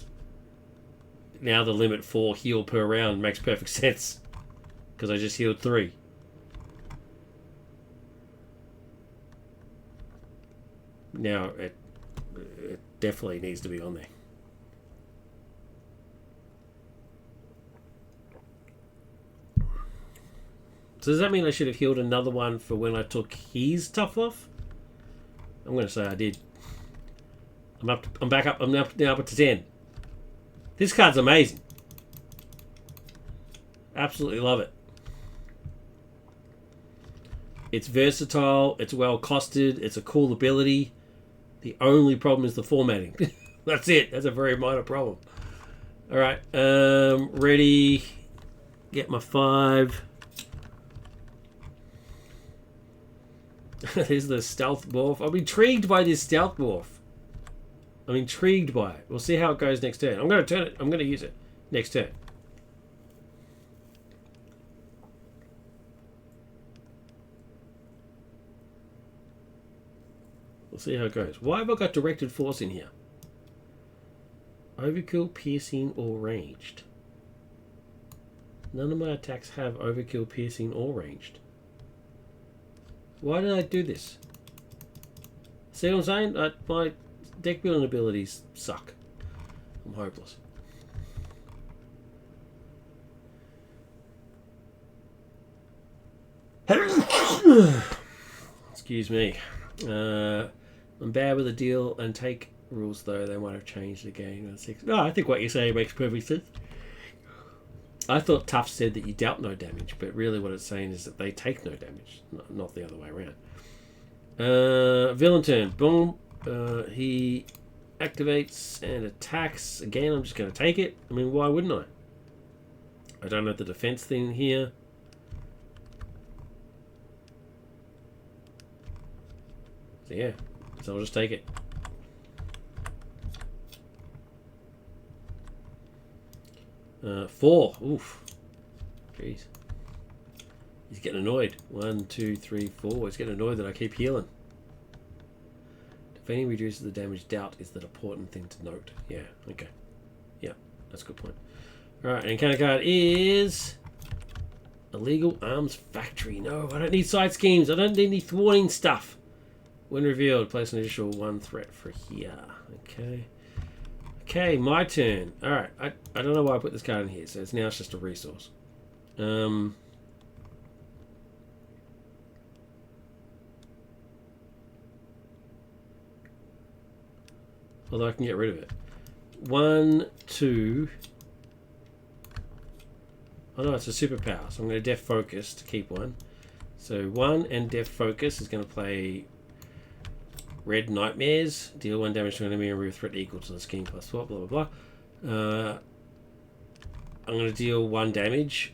Now the limit for heal per round makes perfect sense. Because I just healed 3. Now it definitely needs to be on there. So does that mean I should have healed another one for when I took his tough off? I'm going to say I did. I'm back up. I'm now up to 10. This card's amazing. Absolutely love it. It's versatile. It's well costed. It's a cool ability. The only problem is the formatting. That's it. That's a very minor problem. All right. Ready. Get my 5. There's the stealth morph. I'm intrigued by this stealth morph. I'm intrigued by it. We'll see how it goes next turn. I'm going to turn it. I'm going to use it next turn. We'll see how it goes. Why have I got directed force in here? Overkill, piercing, or ranged. None of my attacks have overkill, piercing, or ranged. Why did I do this? See what I'm saying? My deck building abilities suck. I'm hopeless. Excuse me. I'm bad with a deal and take rules, though. They might have changed the game. No, I think what you're saying makes perfect sense. I thought Tough said that you dealt no damage, but really what it's saying is that they take no damage, not the other way around. Villain turn. Boom. He activates and attacks. Again, I'm just going to take it. I mean, why wouldn't I? I don't have the defense thing here. So yeah, so I'll just take it. Four. Oof. Jeez. He's getting annoyed. 1, 2, 3, 4. He's getting annoyed that I keep healing. Defending reduces the damage dealt is the important thing to note. Yeah, okay. Yeah, that's a good point. Alright, and encounter card is... Illegal Arms Factory. No, I don't need side schemes. I don't need any thwarting stuff. When revealed, place an additional 1 threat for here. Okay. Okay, my turn. Alright, I don't know why I put this card in here, so it's just a resource. Although I can get rid of it. 1, 2... Oh no, it's a superpower, so I'm going to Def Focus to keep 1. So 1 and Def Focus is going to play... Red Nightmares. Deal 1 damage to an enemy and remove threat equal to the scheme plus swap, blah blah blah. I'm going to deal 1 damage.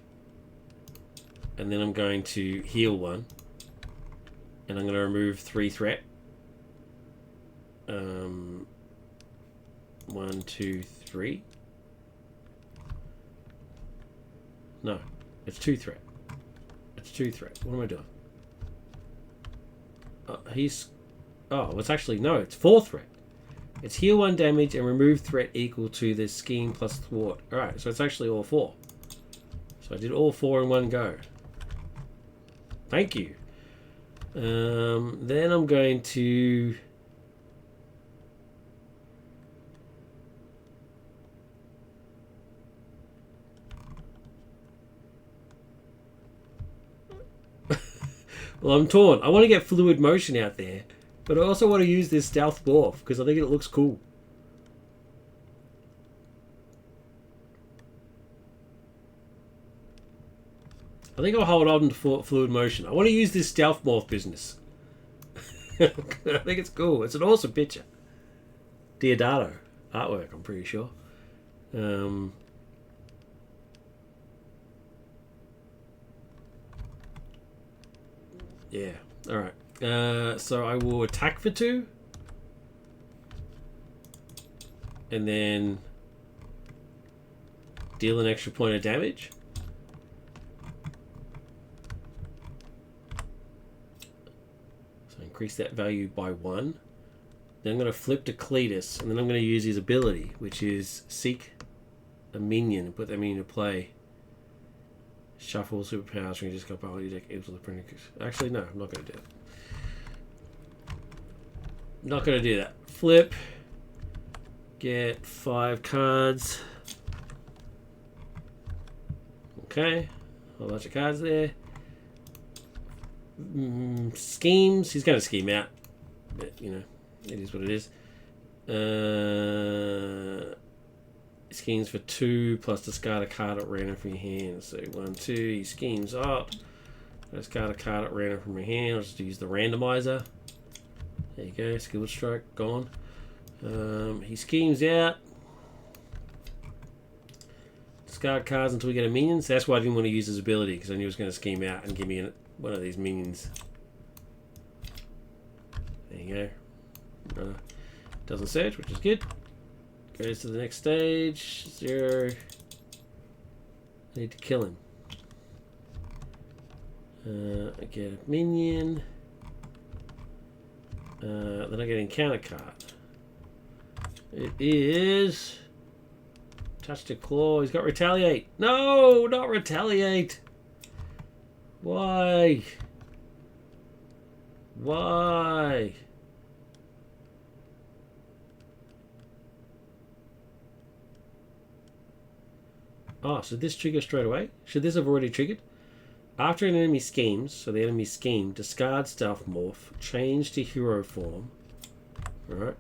And then I'm going to heal 1. And I'm going to remove 3 threat. 1, 2, 3. No, it's 2 threat. It's 2 threat. What am I doing? It's actually, no, it's 4 threat. It's heal 1 damage and remove threat equal to the scheme plus thwart. Alright, so it's actually all 4. So I did all 4 in one go. Thank you. Then I'm going to... Well, I'm torn. I want to get fluid motion out there, but I also want to use this stealth morph because I think it looks cool. I think I'll hold on to fluid motion. I want to use this stealth morph business. I think it's cool. It's an awesome picture. Diodato artwork, I'm pretty sure. Yeah. All right. So I will attack for 2, and then deal an extra point of damage. So increase that value by 1. Then I'm going to flip to Cletus, and then I'm going to use his ability, which is seek a minion and put that minion to play. Shuffle superpowers when you just go by your deck equal to the printing. Actually, no, I'm not going to do it. Not going to do that. Flip. Get 5 cards. Okay. A whole bunch of cards there. Schemes. He's going to scheme out. But, you know, it is what it is. Schemes for 2 plus discard a card at random from your hand. So 1, 2, he schemes up. Discard a card at random from your hand. I'll just use the randomizer. There you go, skill stroke, gone. He schemes out. Discard cards until we get a minion. So that's why I didn't want to use his ability, because I knew he was going to scheme out and give me one of these minions. There you go. Doesn't search, which is good. Goes to the next stage. 0. I need to kill him. I get a minion. Then I get an encounter card. It is... Touch to claw. He's got retaliate. No, not retaliate. Why? Why? Oh, so this triggers straight away? Should this have already triggered? After an enemy schemes, so the enemy scheme, discard stealth morph, change to hero form, alright,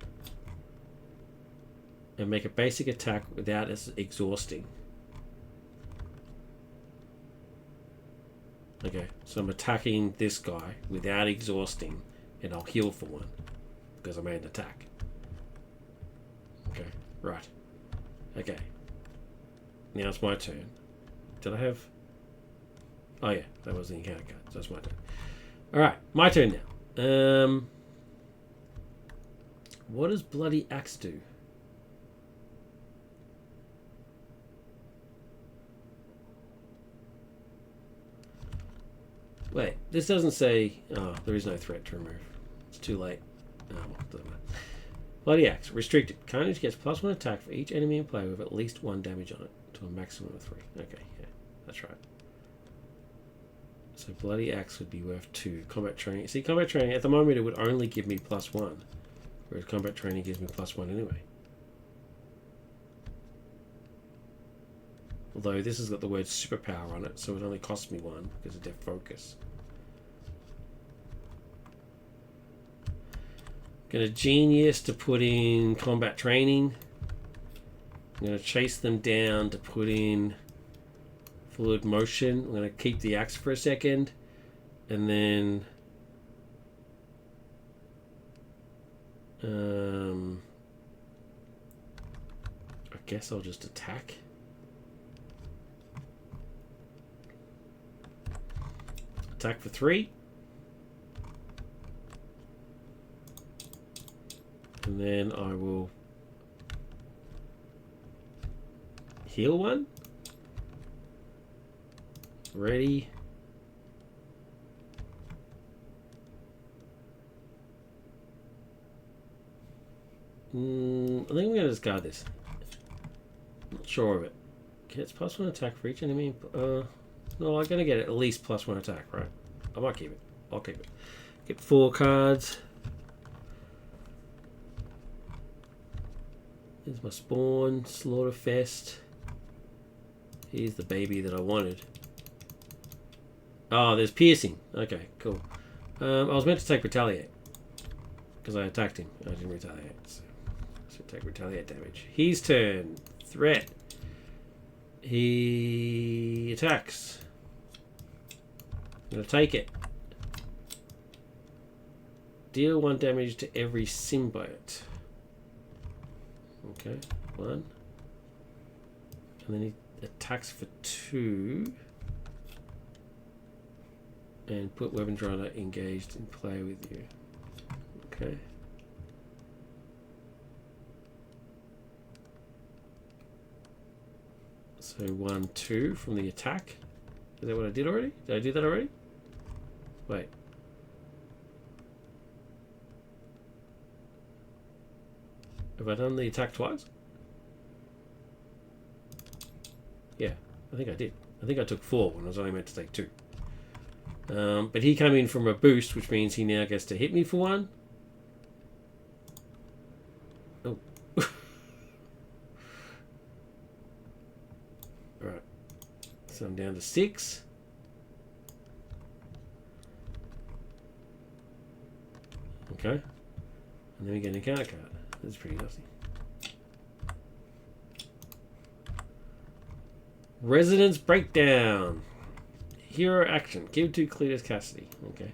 and make a basic attack without exhausting. Okay, so I'm attacking this guy without exhausting, and I'll heal for 1 because I made an attack. Okay, right. Okay. Now it's my turn. Did I have... Oh yeah, that was the encounter card. So that's my turn. Alright, my turn now. What does Bloody Axe do? Wait, this doesn't say... Oh, there is no threat to remove. It's too late. Oh, well, doesn't matter. Bloody Axe. Restricted. Carnage gets +1 attack for each enemy in play with at least 1 damage on it, to a maximum of 3. Okay, yeah, that's right. So Bloody Axe would be worth 2. Combat Training. See, Combat Training, at the moment it would only give me +1. Whereas Combat Training gives me +1 anyway. Although this has got the word superpower on it, so it only costs me 1 because of Depth Focus. Got a Genius to put in Combat Training. I'm going to chase them down to put in Fluid Motion. I'm going to keep the axe for a second. And then... I guess I'll just attack. Attack for 3. And then I will Heal 1. Ready. I think I'm going to discard this. Not sure of it. Gets +1 attack for each enemy. No, I'm going to get at least +1 attack, right? I might keep it. I'll keep it. Get 4 cards. Here's my spawn. Slaughterfest. Here's the baby that I wanted. Oh, there's piercing. Okay, cool. I was meant to take retaliate. Because I attacked him. I didn't retaliate. So take retaliate damage. His turn. Threat. He attacks. I'm going to take it. Deal 1 damage to every symbiote. Okay, 1. And then he attacks for 2. And put weapons runner engaged in play with you. Okay. So 1, 2 from the attack. Is that what I did already? Did I do that already? Wait. Have I done the attack twice? Yeah, I think I did. I think I took 4 when I was only meant to take 2. But he came in from a boost, which means he now gets to hit me for 1. Oh. Alright. So I'm down to 6. Okay. And then we get an encounter card. That's pretty nasty. Resonance Breakdown. Hero action. Give to Cletus Cassidy. Okay.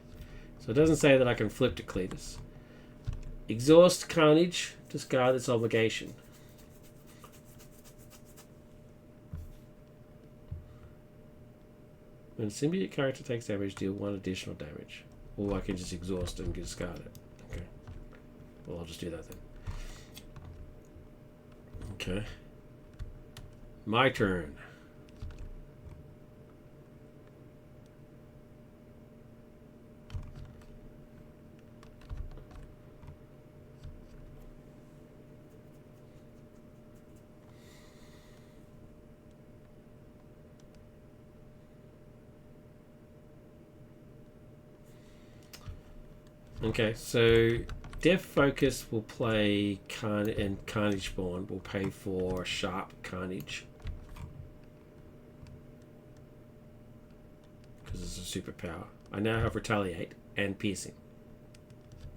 So it doesn't say that I can flip to Cletus. Exhaust Carnage. Discard its obligation. When a symbiote character takes damage, deal 1 additional damage. Or I can just exhaust and discard it. Okay. Well, I'll just do that then. Okay. My turn. Okay, so Death Focus will play and Carnage Spawn will pay for Sharp Carnage. Because it's a superpower. I now have Retaliate and Piercing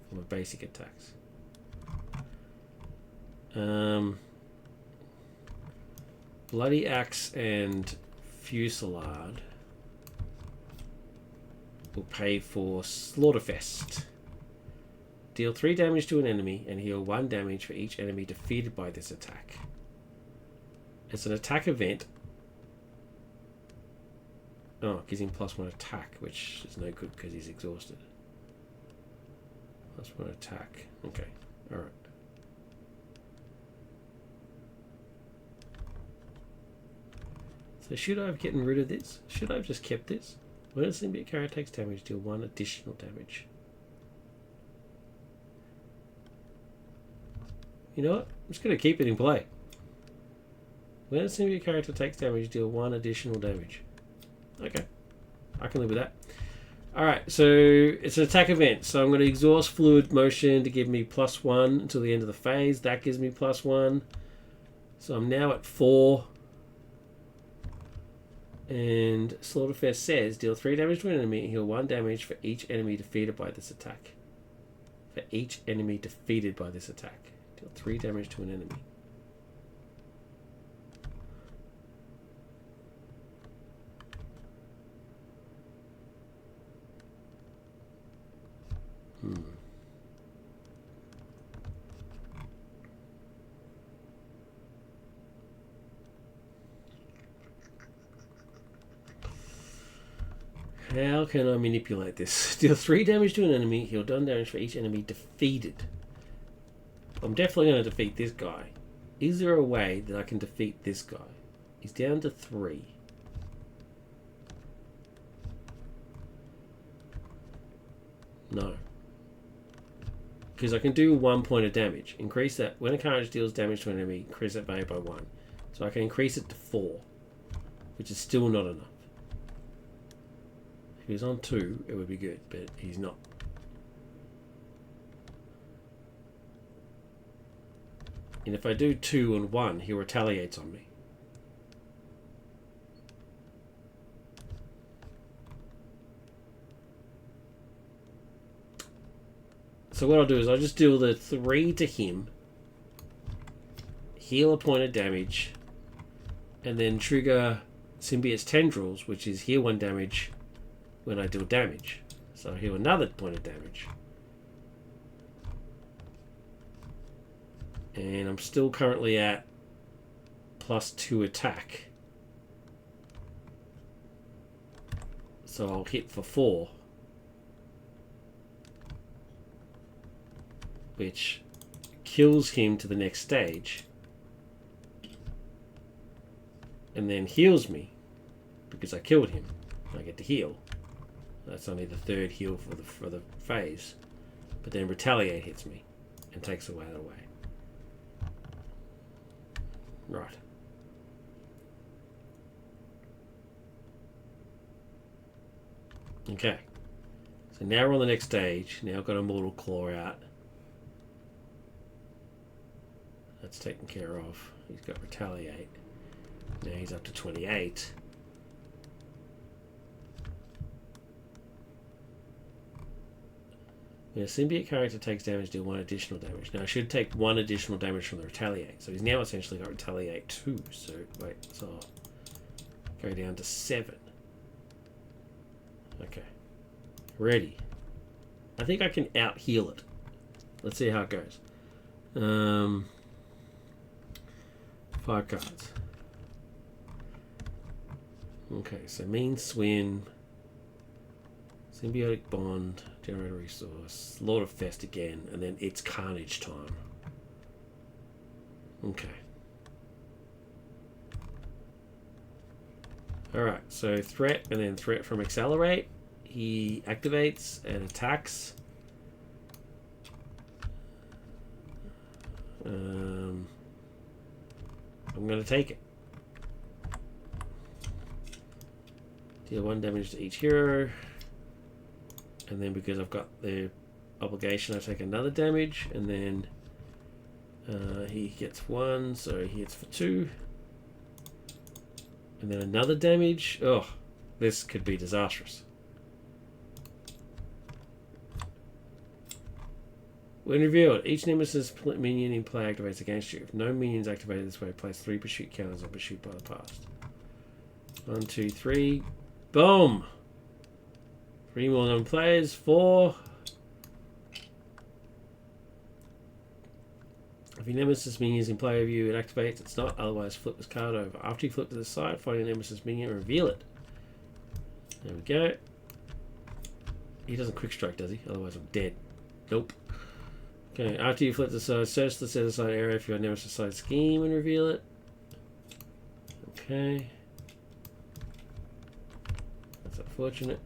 for my basic attacks. Bloody Axe and Fusillade will pay for Slaughterfest. Deal 3 damage to an enemy and heal 1 damage for each enemy defeated by this attack. It's an attack event. Oh, it gives him +1 attack, which is no good because he's exhausted. +1 attack. Okay, alright. So should I have gotten rid of this? Should I have just kept this? When a symbiote character takes damage, deal 1 additional damage. You know what? I'm just going to keep it in play. When a symbiote character takes damage, deal 1 additional damage. Okay. I can live with that. Alright, so it's an attack event. So I'm going to exhaust fluid motion to give me +1 until the end of the phase. That gives me +1. So I'm now at 4. And Slaughterfest says, deal 3 damage to an enemy and heal 1 damage for each enemy defeated by this attack. For each enemy defeated by this attack. Deal 3 damage to an enemy. How can I manipulate this? Deal 3 damage to an enemy, heal 1 damage for each enemy defeated. I'm definitely going to defeat this guy. Is there a way that I can defeat this guy? He's down to 3. No. Because I can do 1 point of damage. Increase that. When a Carnage deals damage to an enemy, increase that value by 1. So I can increase it to 4. Which is still not enough. If he was on 2, it would be good. But he's not. And if I do 2 and 1, he retaliates on me. So what I'll do is I'll just deal the 3 to him, heal a point of damage, and then trigger Symbiote's Tendrils, which is heal 1 damage when I deal damage. So I heal another point of damage. And I'm still currently at +2 attack. So I'll hit for 4. Which kills him to the next stage. And then heals me. Because I killed him. I get to heal. That's only the 3rd heal for the phase. But then Retaliate hits me. And takes away the way. Right. Okay. So now we're on the next stage. Now I've got a Mortal Claw out. That's taken care of. He's got Retaliate. Now he's up to 28. When a symbiote character takes damage, deal 1 additional damage. Now I should take 1 additional damage from the Retaliate. So he's now essentially got Retaliate 2. So wait, so I'll go down to 7. Okay. Ready. I think I can out heal it. Let's see how it goes. 5 cards. Okay, so Mean Swim, Symbiotic Bond, Generator Resource, Lord of Fest again, and then it's Carnage time. Okay. Alright, so threat and then threat from Accelerate. He activates and attacks. I'm going to take it. Deal 1 damage to each hero. And then because I've got the obligation, I take another damage. And then he gets 1, so he hits for 2. And then another damage. Oh, this could be disastrous. When revealed, each Nemesis minion in play activates against you. If no minions activated this way, place 3 pursuit counters on pursuit by the past. 1, 2, 3. Boom! 3 more non-players. 4. If your Nemesis minion is in play with you, it activates. It's not. Otherwise, flip this card over. After you flip to the side, find your Nemesis minion and reveal it. There we go. He doesn't quick strike, does he? Otherwise, I'm dead. Nope. Okay, after you flip the side, search the set aside area for your Nemesis side scheme and reveal it. Okay. That's unfortunate.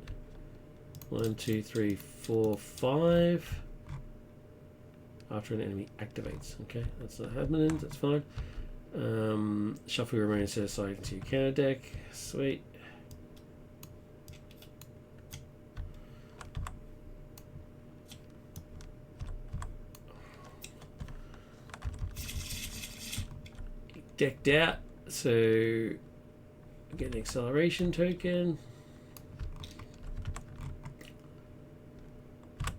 1, 2, 3, 4, 5. After an enemy activates. Okay, that's not happening. That's fine. Shuffle your remaining set aside into your counter deck. Sweet. Decked out, so get an acceleration token,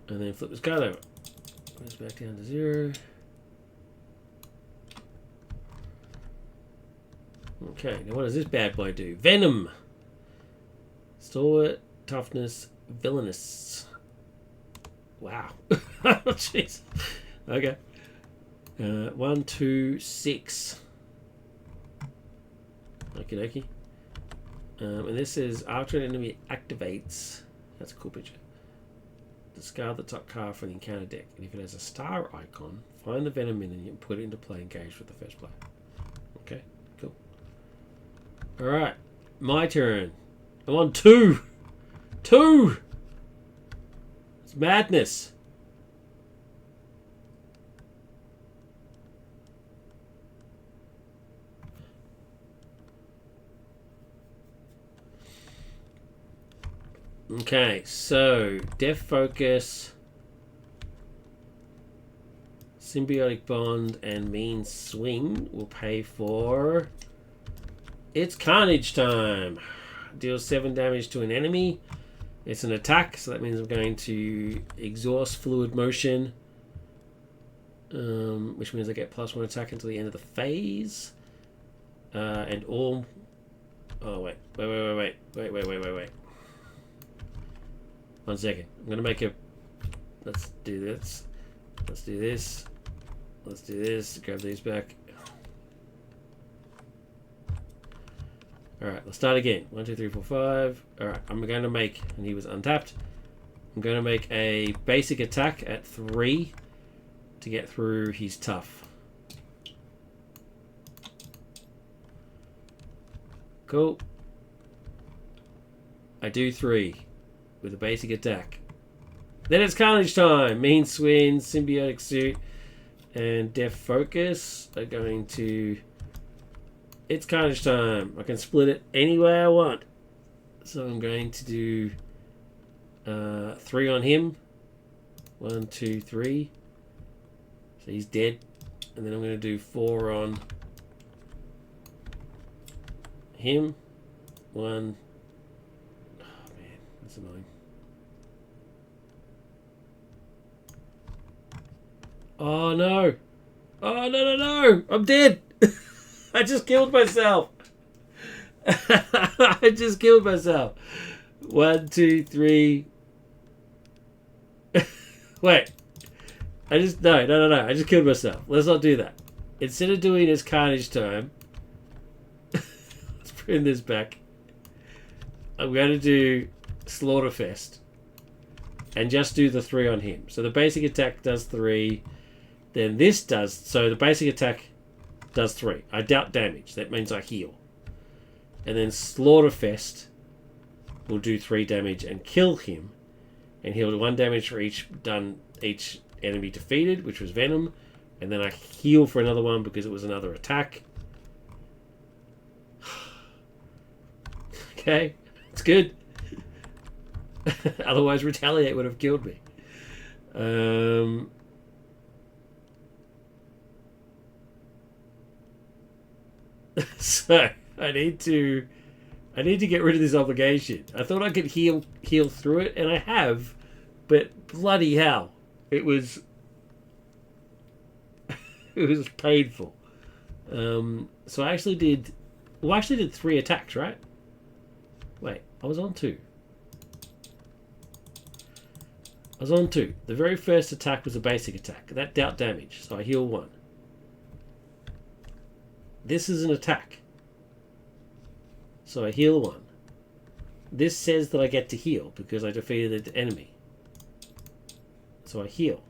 and then flip this card over. Goes back down to 0. Okay, now what does this bad boy do? Venom, Stalwart, Toughness, Villainous. Wow. Jeez. Okay. 1, 2, 6. Okie dokie. And this is after an enemy activates. That's a cool picture. Discard the top card from the encounter deck, and if it has a star icon, find the Venom minion and put it into play engaged with the first player. Okay, cool. Alright. My turn. I'm on 2. 2! It's madness. Okay, so Death Focus, Symbiotic Bond, and Mean Swing will pay for... It's Carnage time. Deals 7 damage to an enemy. It's an attack, so that means I'm going to exhaust Fluid Motion, which means I get +1 attack until the end of the phase. And all... Oh, wait. Wait. 1 second. I'm going to make a... Let's do this. Let's do this. Let's do this. Grab these back. Alright, let's start again. 1, 2, 3, 4, 5. Alright, I'm going to make... And he was untapped. I'm going to make a basic attack at 3 to get through his tough. Cool. I do 3 with a basic attack. Then it's Carnage time. Mean Swing, Symbiotic Suit, and Death Focus are going to... It's Carnage time. I can split it any way I want. So I'm going to do 3 on him. 1, 2, 3. So he's dead. And then I'm going to do 4 on him. 1. Oh man, that's annoying. Oh no! Oh no! I'm dead! I just killed myself! I just killed myself! 1, 2, 3. Wait. No. I just killed myself. Let's not do that. Instead of doing this Carnage time, let's bring this back. I'm going to do Slaughterfest and just do the 3 on him. So the basic attack does 3. Then this does... So the basic attack does 3. I doubt damage. That means I heal. And then Slaughterfest will do 3 damage and kill him. And he'll do 1 damage for each enemy defeated, which was Venom. And then I heal for another 1 because it was another attack. Okay. It's good. Otherwise Retaliate would have killed me. So I need to get rid of this obligation. I thought I could heal through it, and I have, but bloody hell, it was painful. So I actually did 3 attacks, right? Wait, I was on 2. The very first attack was a basic attack. That dealt damage, so I heal 1. This is an attack. So I heal 1. This says that I get to heal because I defeated the enemy. So I heal.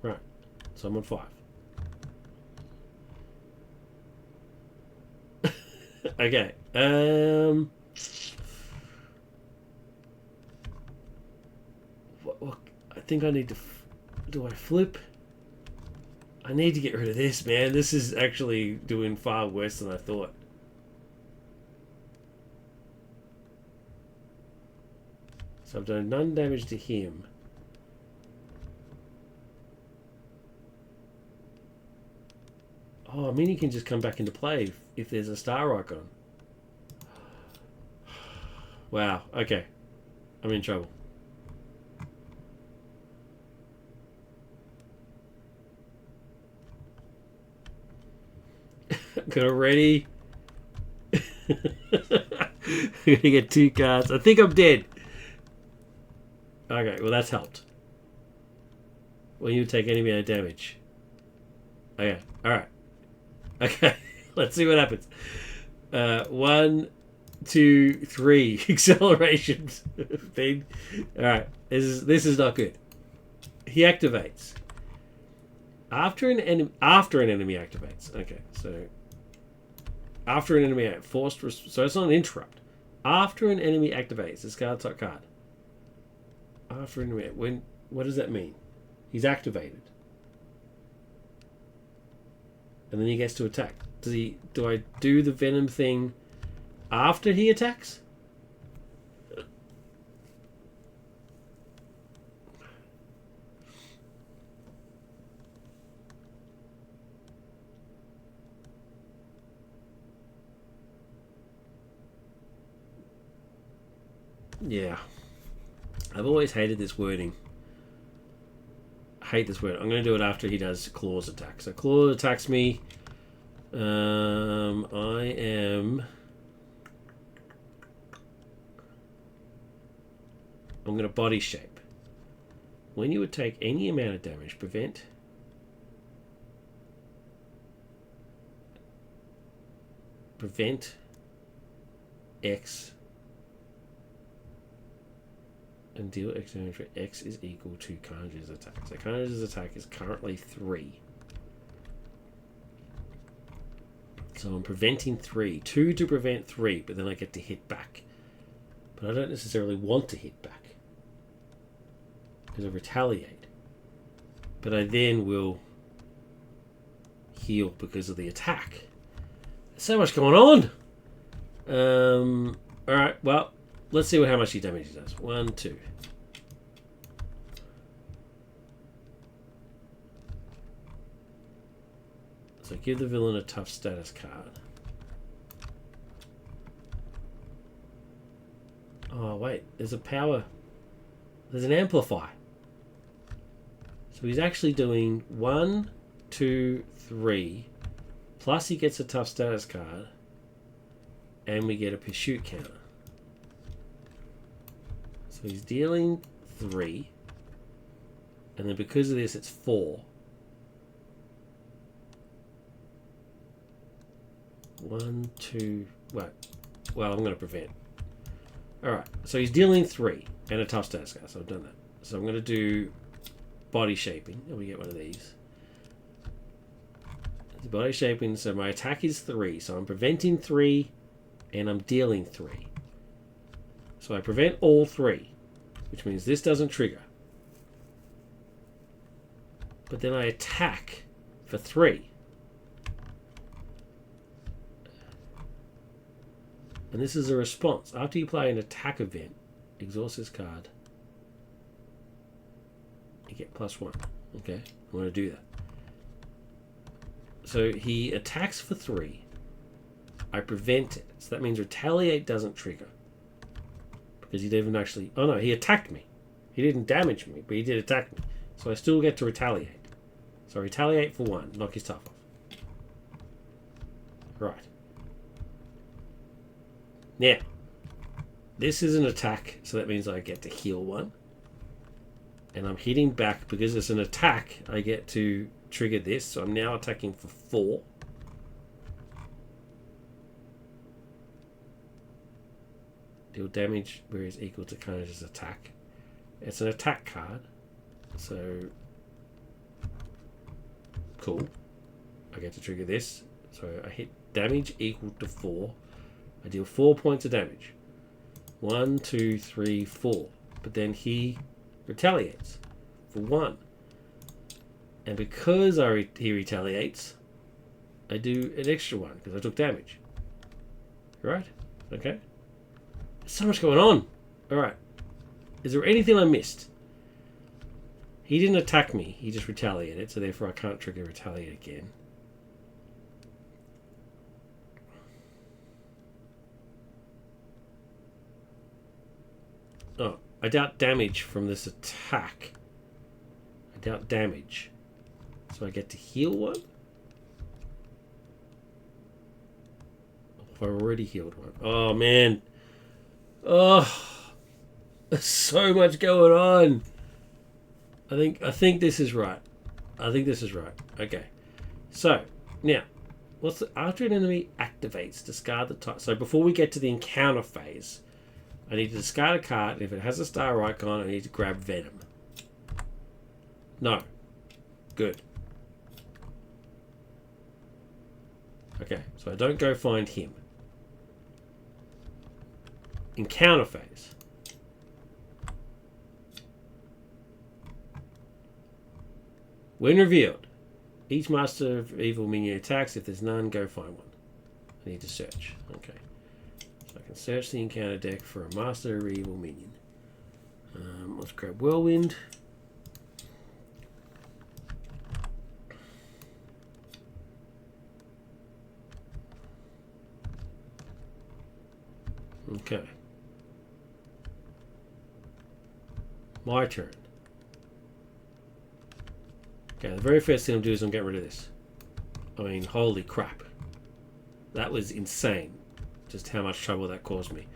Right. So I'm on 5. Okay. What, I think I need to... Do I flip? I need to get rid of this, man. This is actually doing far worse than I thought. So I've done none damage to him. Oh, I mean he can just come back into play if there's a star icon. Wow, okay. I'm in trouble. Gonna ready. I'm gonna get 2 cards. I think I'm dead. Okay, well that's helped. When you take any amount of damage. Okay, alright. Okay, let's see what happens. 1, 2, 3 accelerations. Alright, this is not good. He activates. After an enemy activates. Okay, so After an enemy forced, so it's not an interrupt. After an enemy activates, discard top card. After an enemy, what does that mean? He's activated, and then he gets to attack. Do I do the venom thing after he attacks? Yeah. I've always hated this wording. I hate this word. I'm going to do it after he does claws attack. So claw attacks me. I'm going to body shape. When you would take any amount of damage, prevent X and deal X damage where X is equal to Carnage's attack. So Carnage's attack is currently 3. So I'm preventing 3. 2 to prevent 3, but then I get to hit back. But I don't necessarily want to hit back, because I retaliate. But I then will heal because of the attack. There's so much going on! Alright, well, let's see how much he damage he does. 1, 2. So give the villain a tough status card. Oh wait, there's a power. There's an amplify. So he's actually doing 1, 2, 3. Plus he gets a tough status card. And we get a pursuit counter. So he's dealing 3. And then because of this, it's 4. 1, 2... Well, I'm going to prevent. Alright, so he's dealing 3. And a tough status card, so I've done that. So I'm going to do body shaping. And we get one of these. It's body shaping, so my attack is 3. So I'm preventing 3. And I'm dealing 3. So I prevent all 3, which means this doesn't trigger. But then I attack for 3. And this is a response. After you play an attack event, exhaust this card, you get +1. Okay, I'm going to do that. So he attacks for 3. I prevent it. So that means retaliate doesn't trigger. Because he didn't actually... Oh no, he attacked me. He didn't damage me, but he did attack me. So I still get to retaliate. So retaliate for 1. Knock his tough off. Right. Now, this is an attack, so that means I get to heal 1. And I'm hitting back because it's an attack. I get to trigger this, so I'm now attacking for 4. Deal damage where it's equal to Carnage's attack. It's an attack card, so cool. I get to trigger this, so I hit damage equal to 4. I deal 4 points of damage. 1, 2, 3, 4. But then he retaliates for 1. And because he retaliates, I do an extra 1 because I took damage. Right? Okay. There's so much going on. Alright. Is there anything I missed? He didn't attack me. He just retaliated, so therefore I can't trigger retaliate again. Oh, I doubt damage from this attack. I doubt damage. So I get to heal 1? I've already healed 1. Oh, man. Oh, there's so much going on. I think this is right. I think this is right. Okay. So, now, after an enemy activates, discard the type. So before we get to the encounter phase, I need to discard a card, and if it has a star icon, I need to grab Venom. No. Good. Okay, so I don't go find him. Encounter phase. When revealed, each Master of Evil minion attacks. If there's none, go find one. I need to search. Okay. So I can search the encounter deck for a Master of Evil minion. Let's grab Whirlwind. Okay. My turn. Okay, the very first thing I'm doing is I'm getting rid of this. I mean, holy crap. That was insane. Just how much trouble that caused me.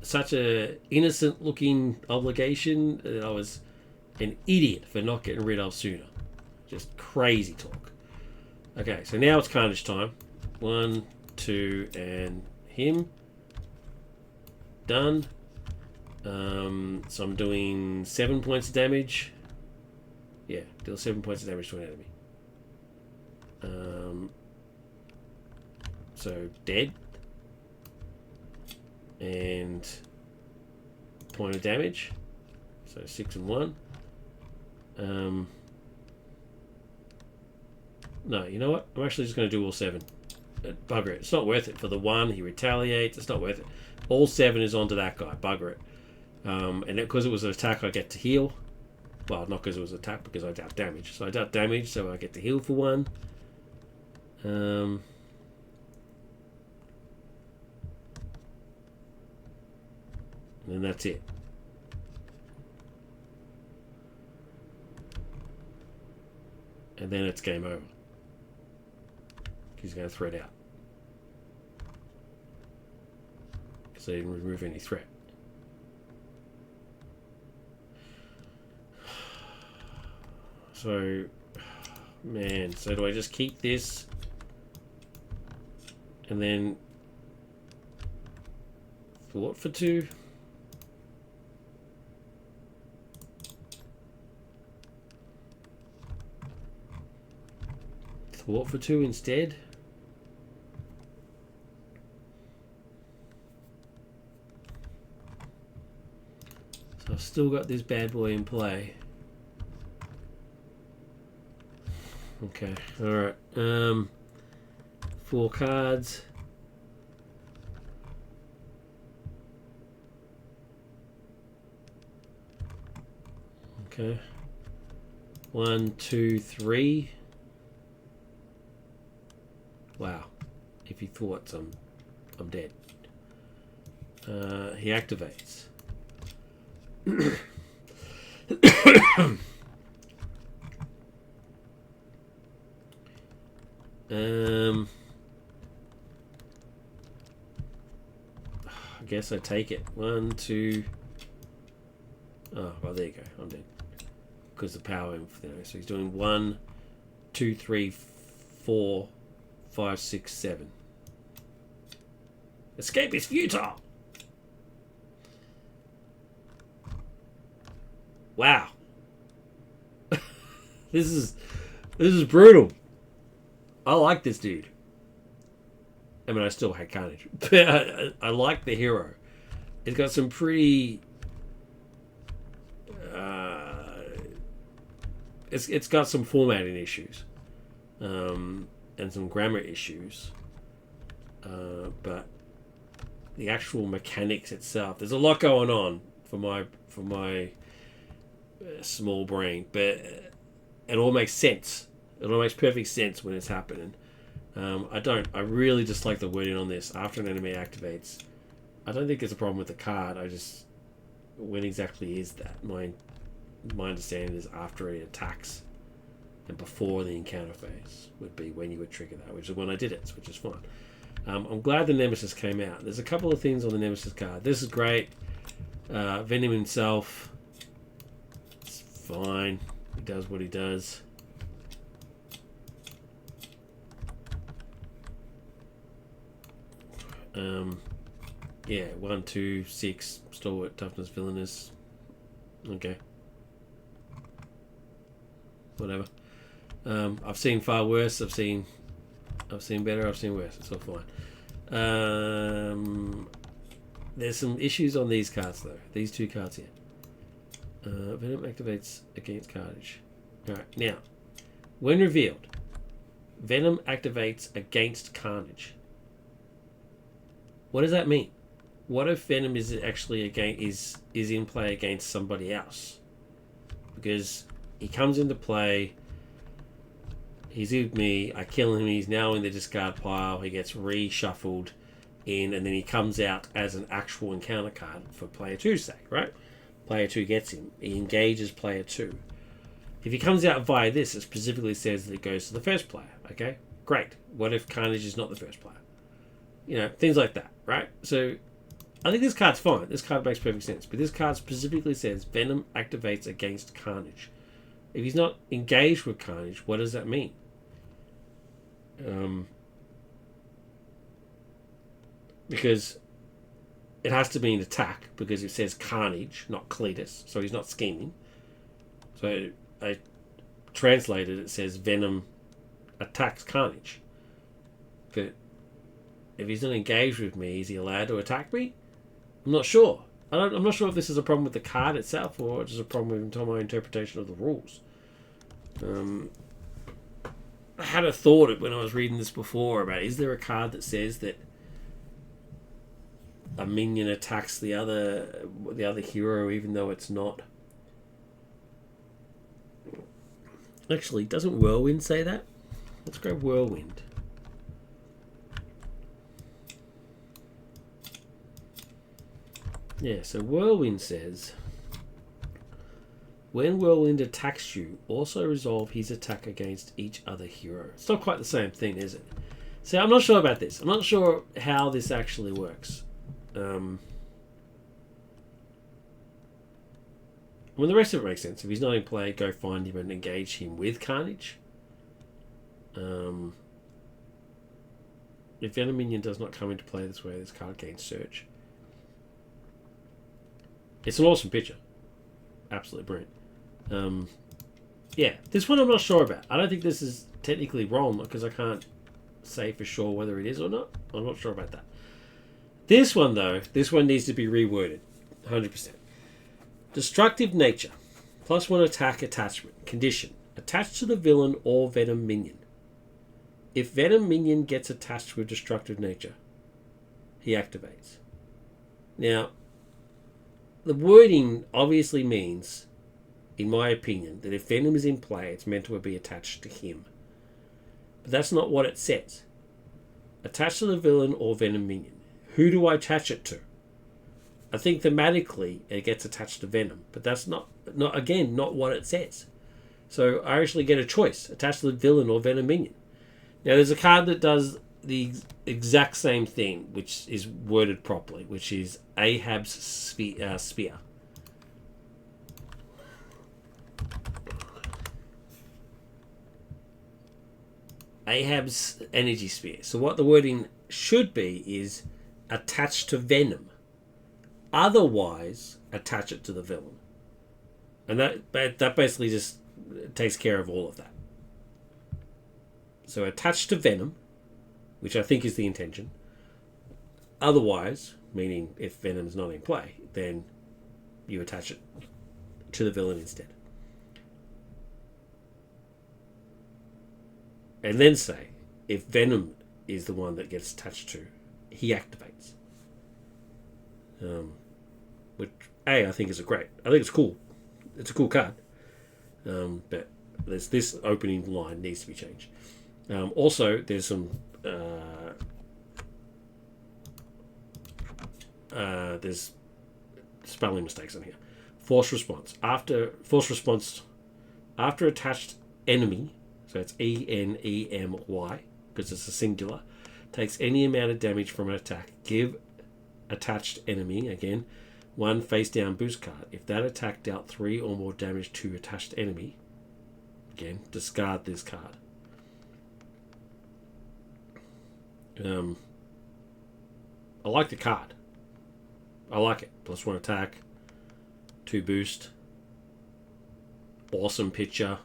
Such a innocent looking obligation that I was an idiot for not getting rid of sooner. Just crazy talk. Okay, so now it's Carnage time. 1, 2, and him. Done. So I'm doing 7 points of damage. Yeah, deal 7 points of damage to an enemy. So dead. And point of damage. So 6 and 1. No, you know what? I'm actually just going to do all 7. Bugger it. It's not worth it. For the 1, he retaliates. It's not worth it. All 7 is onto that guy. Bugger it. And because it was an attack, I get to heal. Well, not because it was an attack, because I dealt damage. So I dealt damage, so I get to heal for 1. And then that's it. And then it's game over. He's going to threat out. Because they didn't remove any threat. So, man, so do I just keep this and then thwart for 2? Thwart for 2 instead? So I've still got this bad boy in play. Okay, alright. 4 cards. Okay. 1, 2, 3. Wow. If he thwarts, I'm dead. He activates. I guess I take it. 1, 2. Oh, well, there you go. I'm dead. Because the power. So he's doing 1, 2, 3, 4, 5, 6, 7. Escape is futile. Wow. This is brutal. I like this dude. I mean, I still hate Carnage, but I like the hero. It's got some pretty. It's got some formatting issues, and some grammar issues, but the actual mechanics itself. There's a lot going on for my small brain, but it all makes sense. It all makes perfect sense when it's happening. I really just like the wording on this. After an enemy activates, I don't think there's a problem with the card. When exactly is that? My understanding is after it attacks and before the encounter phase would be when you would trigger that, which is when I did it, which is fine. I'm glad the Nemesis came out. There's a couple of things on the Nemesis card. This is great. Venom himself, it's fine. He does what he does. Yeah, 1, 2, 6, stalwart, toughness, villainous. Okay. Whatever. I've seen far worse. I've seen I've seen better, I've seen worse. It's all fine. There's some issues on these cards, though. These two cards here. Venom activates against Carnage. Alright, now, when revealed, Venom activates against Carnage. What does that mean? What if Venom is actually is in play against somebody else? Because he comes into play, he's with me, I kill him, he's now in the discard pile, he gets reshuffled in, and then he comes out as an actual encounter card for player 2's sake, right? Player 2 gets him. He engages player 2. If he comes out via this, it specifically says that it goes to the first player, okay? Great. What if Carnage is not the first player? You know, things like that, right? So, I think this card's fine. This card makes perfect sense. But this card specifically says Venom activates against Carnage. If he's not engaged with Carnage, what does that mean? Because it has to be an attack, because it says Carnage, not Cletus, so he's not scheming. So I translated it says Venom attacks Carnage. But if he's not engaged with me, is he allowed to attack me? I'm not sure. I'm not sure if this is a problem with the card itself or just a problem with my interpretation of the rules. I had a thought when I was reading this before about, is there a card that says that a minion attacks the other hero even though it's not? Actually, doesn't Whirlwind say that? Let's go Whirlwind. Yeah, so Whirlwind says, when Whirlwind attacks you, also resolve his attack against each other hero. It's not quite the same thing, is it? So I'm not sure about this. I'm not sure how this actually works. Well, the rest of it makes sense. If he's not in play, go find him and engage him with Carnage. If Venom minion does not come into play this way, this card gains search. It's an awesome picture. Absolutely brilliant. Yeah, this one I'm not sure about. I don't think this is technically wrong because I can't say for sure whether it is or not. I'm not sure about that. This one, though, needs to be reworded. 100%. Destructive nature. +1 attack attachment. Condition. Attached to the villain or Venom minion. If Venom minion gets attached with destructive nature, he activates. Now, the wording obviously means, in my opinion, that if Venom is in play, it's meant to be attached to him. But that's not what it says. Attached to the villain or Venom minion. Who do I attach it to? I think thematically it gets attached to Venom, but that's not what it says. So I actually get a choice, attached to the villain or Venom minion. Now there's a card that does the exact same thing, which is worded properly, which is Ahab's Spear. Ahab's Energy Spear. So what the wording should be is attached to Venom. Otherwise, attach it to the villain. And that basically just takes care of all of that. So attached to Venom, which I think is the intention. Otherwise, meaning if Venom's not in play, then you attach it to the villain instead. And then say, if Venom is the one that gets attached to, he activates. Which, I think is I think it's cool. It's a cool card. But this opening line needs to be changed. Also, there's some there's spelling mistakes on here. Force response. After attached enemy, so it's ENEMY, because it's a singular, takes any amount of damage from an attack. Give attached enemy, again, 1 face down boost card. If that attack dealt 3 or more damage to attached enemy, again, discard this card. I like the card. I like it. +1 attack, 2 boost. Awesome picture.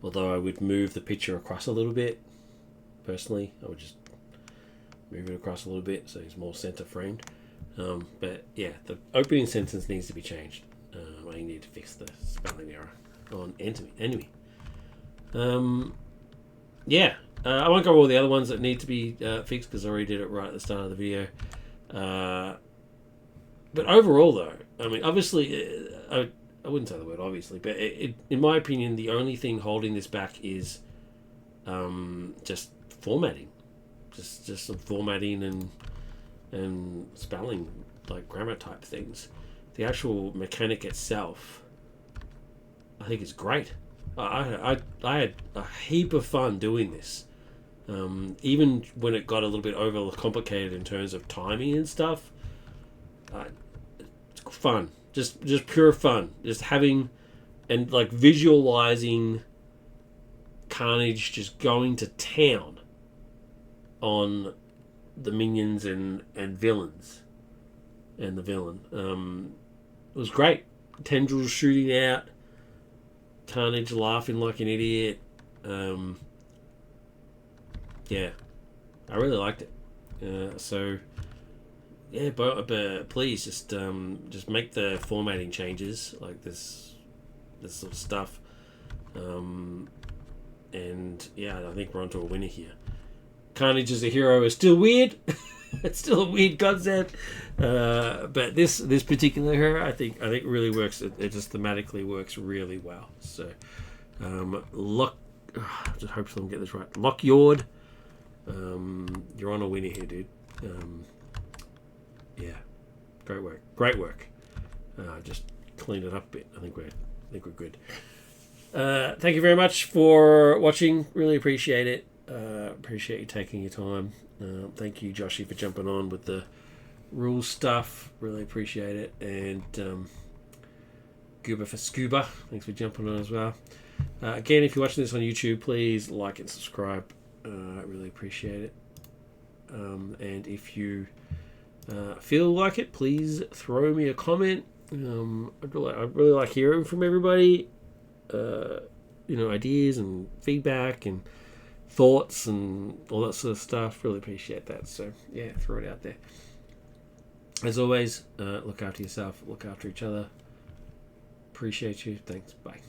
Although I would move the picture across a little bit. personally. I would just move it across a little bit so it's more center framed. But yeah, the opening sentence needs to be changed. I need to fix the spelling error on enemy. Yeah, I won't go over all the other ones that need to be fixed because I already did it right at the start of the video. But overall, though, I mean, obviously, I wouldn't say the word obviously, but in my opinion, the only thing holding this back is just formatting, just some formatting and spelling, like grammar type things. The actual mechanic itself, I think, is great. I had a heap of fun doing this. Even when it got a little bit over complicated in terms of timing and stuff, it's fun. Just pure fun. Just having and like visualizing Carnage just going to town on the minions and villains and the villain. It was great. Tendrils shooting out. Carnage laughing like an idiot. Yeah, I really liked it. So yeah, but please just make the formatting changes like this sort of stuff. And yeah, I think we're onto a winner here. Carnage as a hero is still weird. It's still a weird concept, but this particular hero, I think really works. It just thematically works really well. So, I just hope someone get this right. Lockyard, you're on a winner here, dude. Yeah, great work. Just clean it up a bit. I think we're good. Thank you very much for watching. Really appreciate it. Appreciate you taking your time. Thank you, Joshy, for jumping on with the rules stuff. Really appreciate it. And Goober for Scuba, thanks for jumping on as well. Again, if you're watching this on YouTube, please like and subscribe. I really appreciate it. And if you feel like it, please throw me a comment. I'd really like hearing from everybody. Ideas and feedback and thoughts and all that sort of stuff. Really appreciate that. So yeah, throw it out there. As always, look after yourself, look after each other. Appreciate you. Thanks. Bye.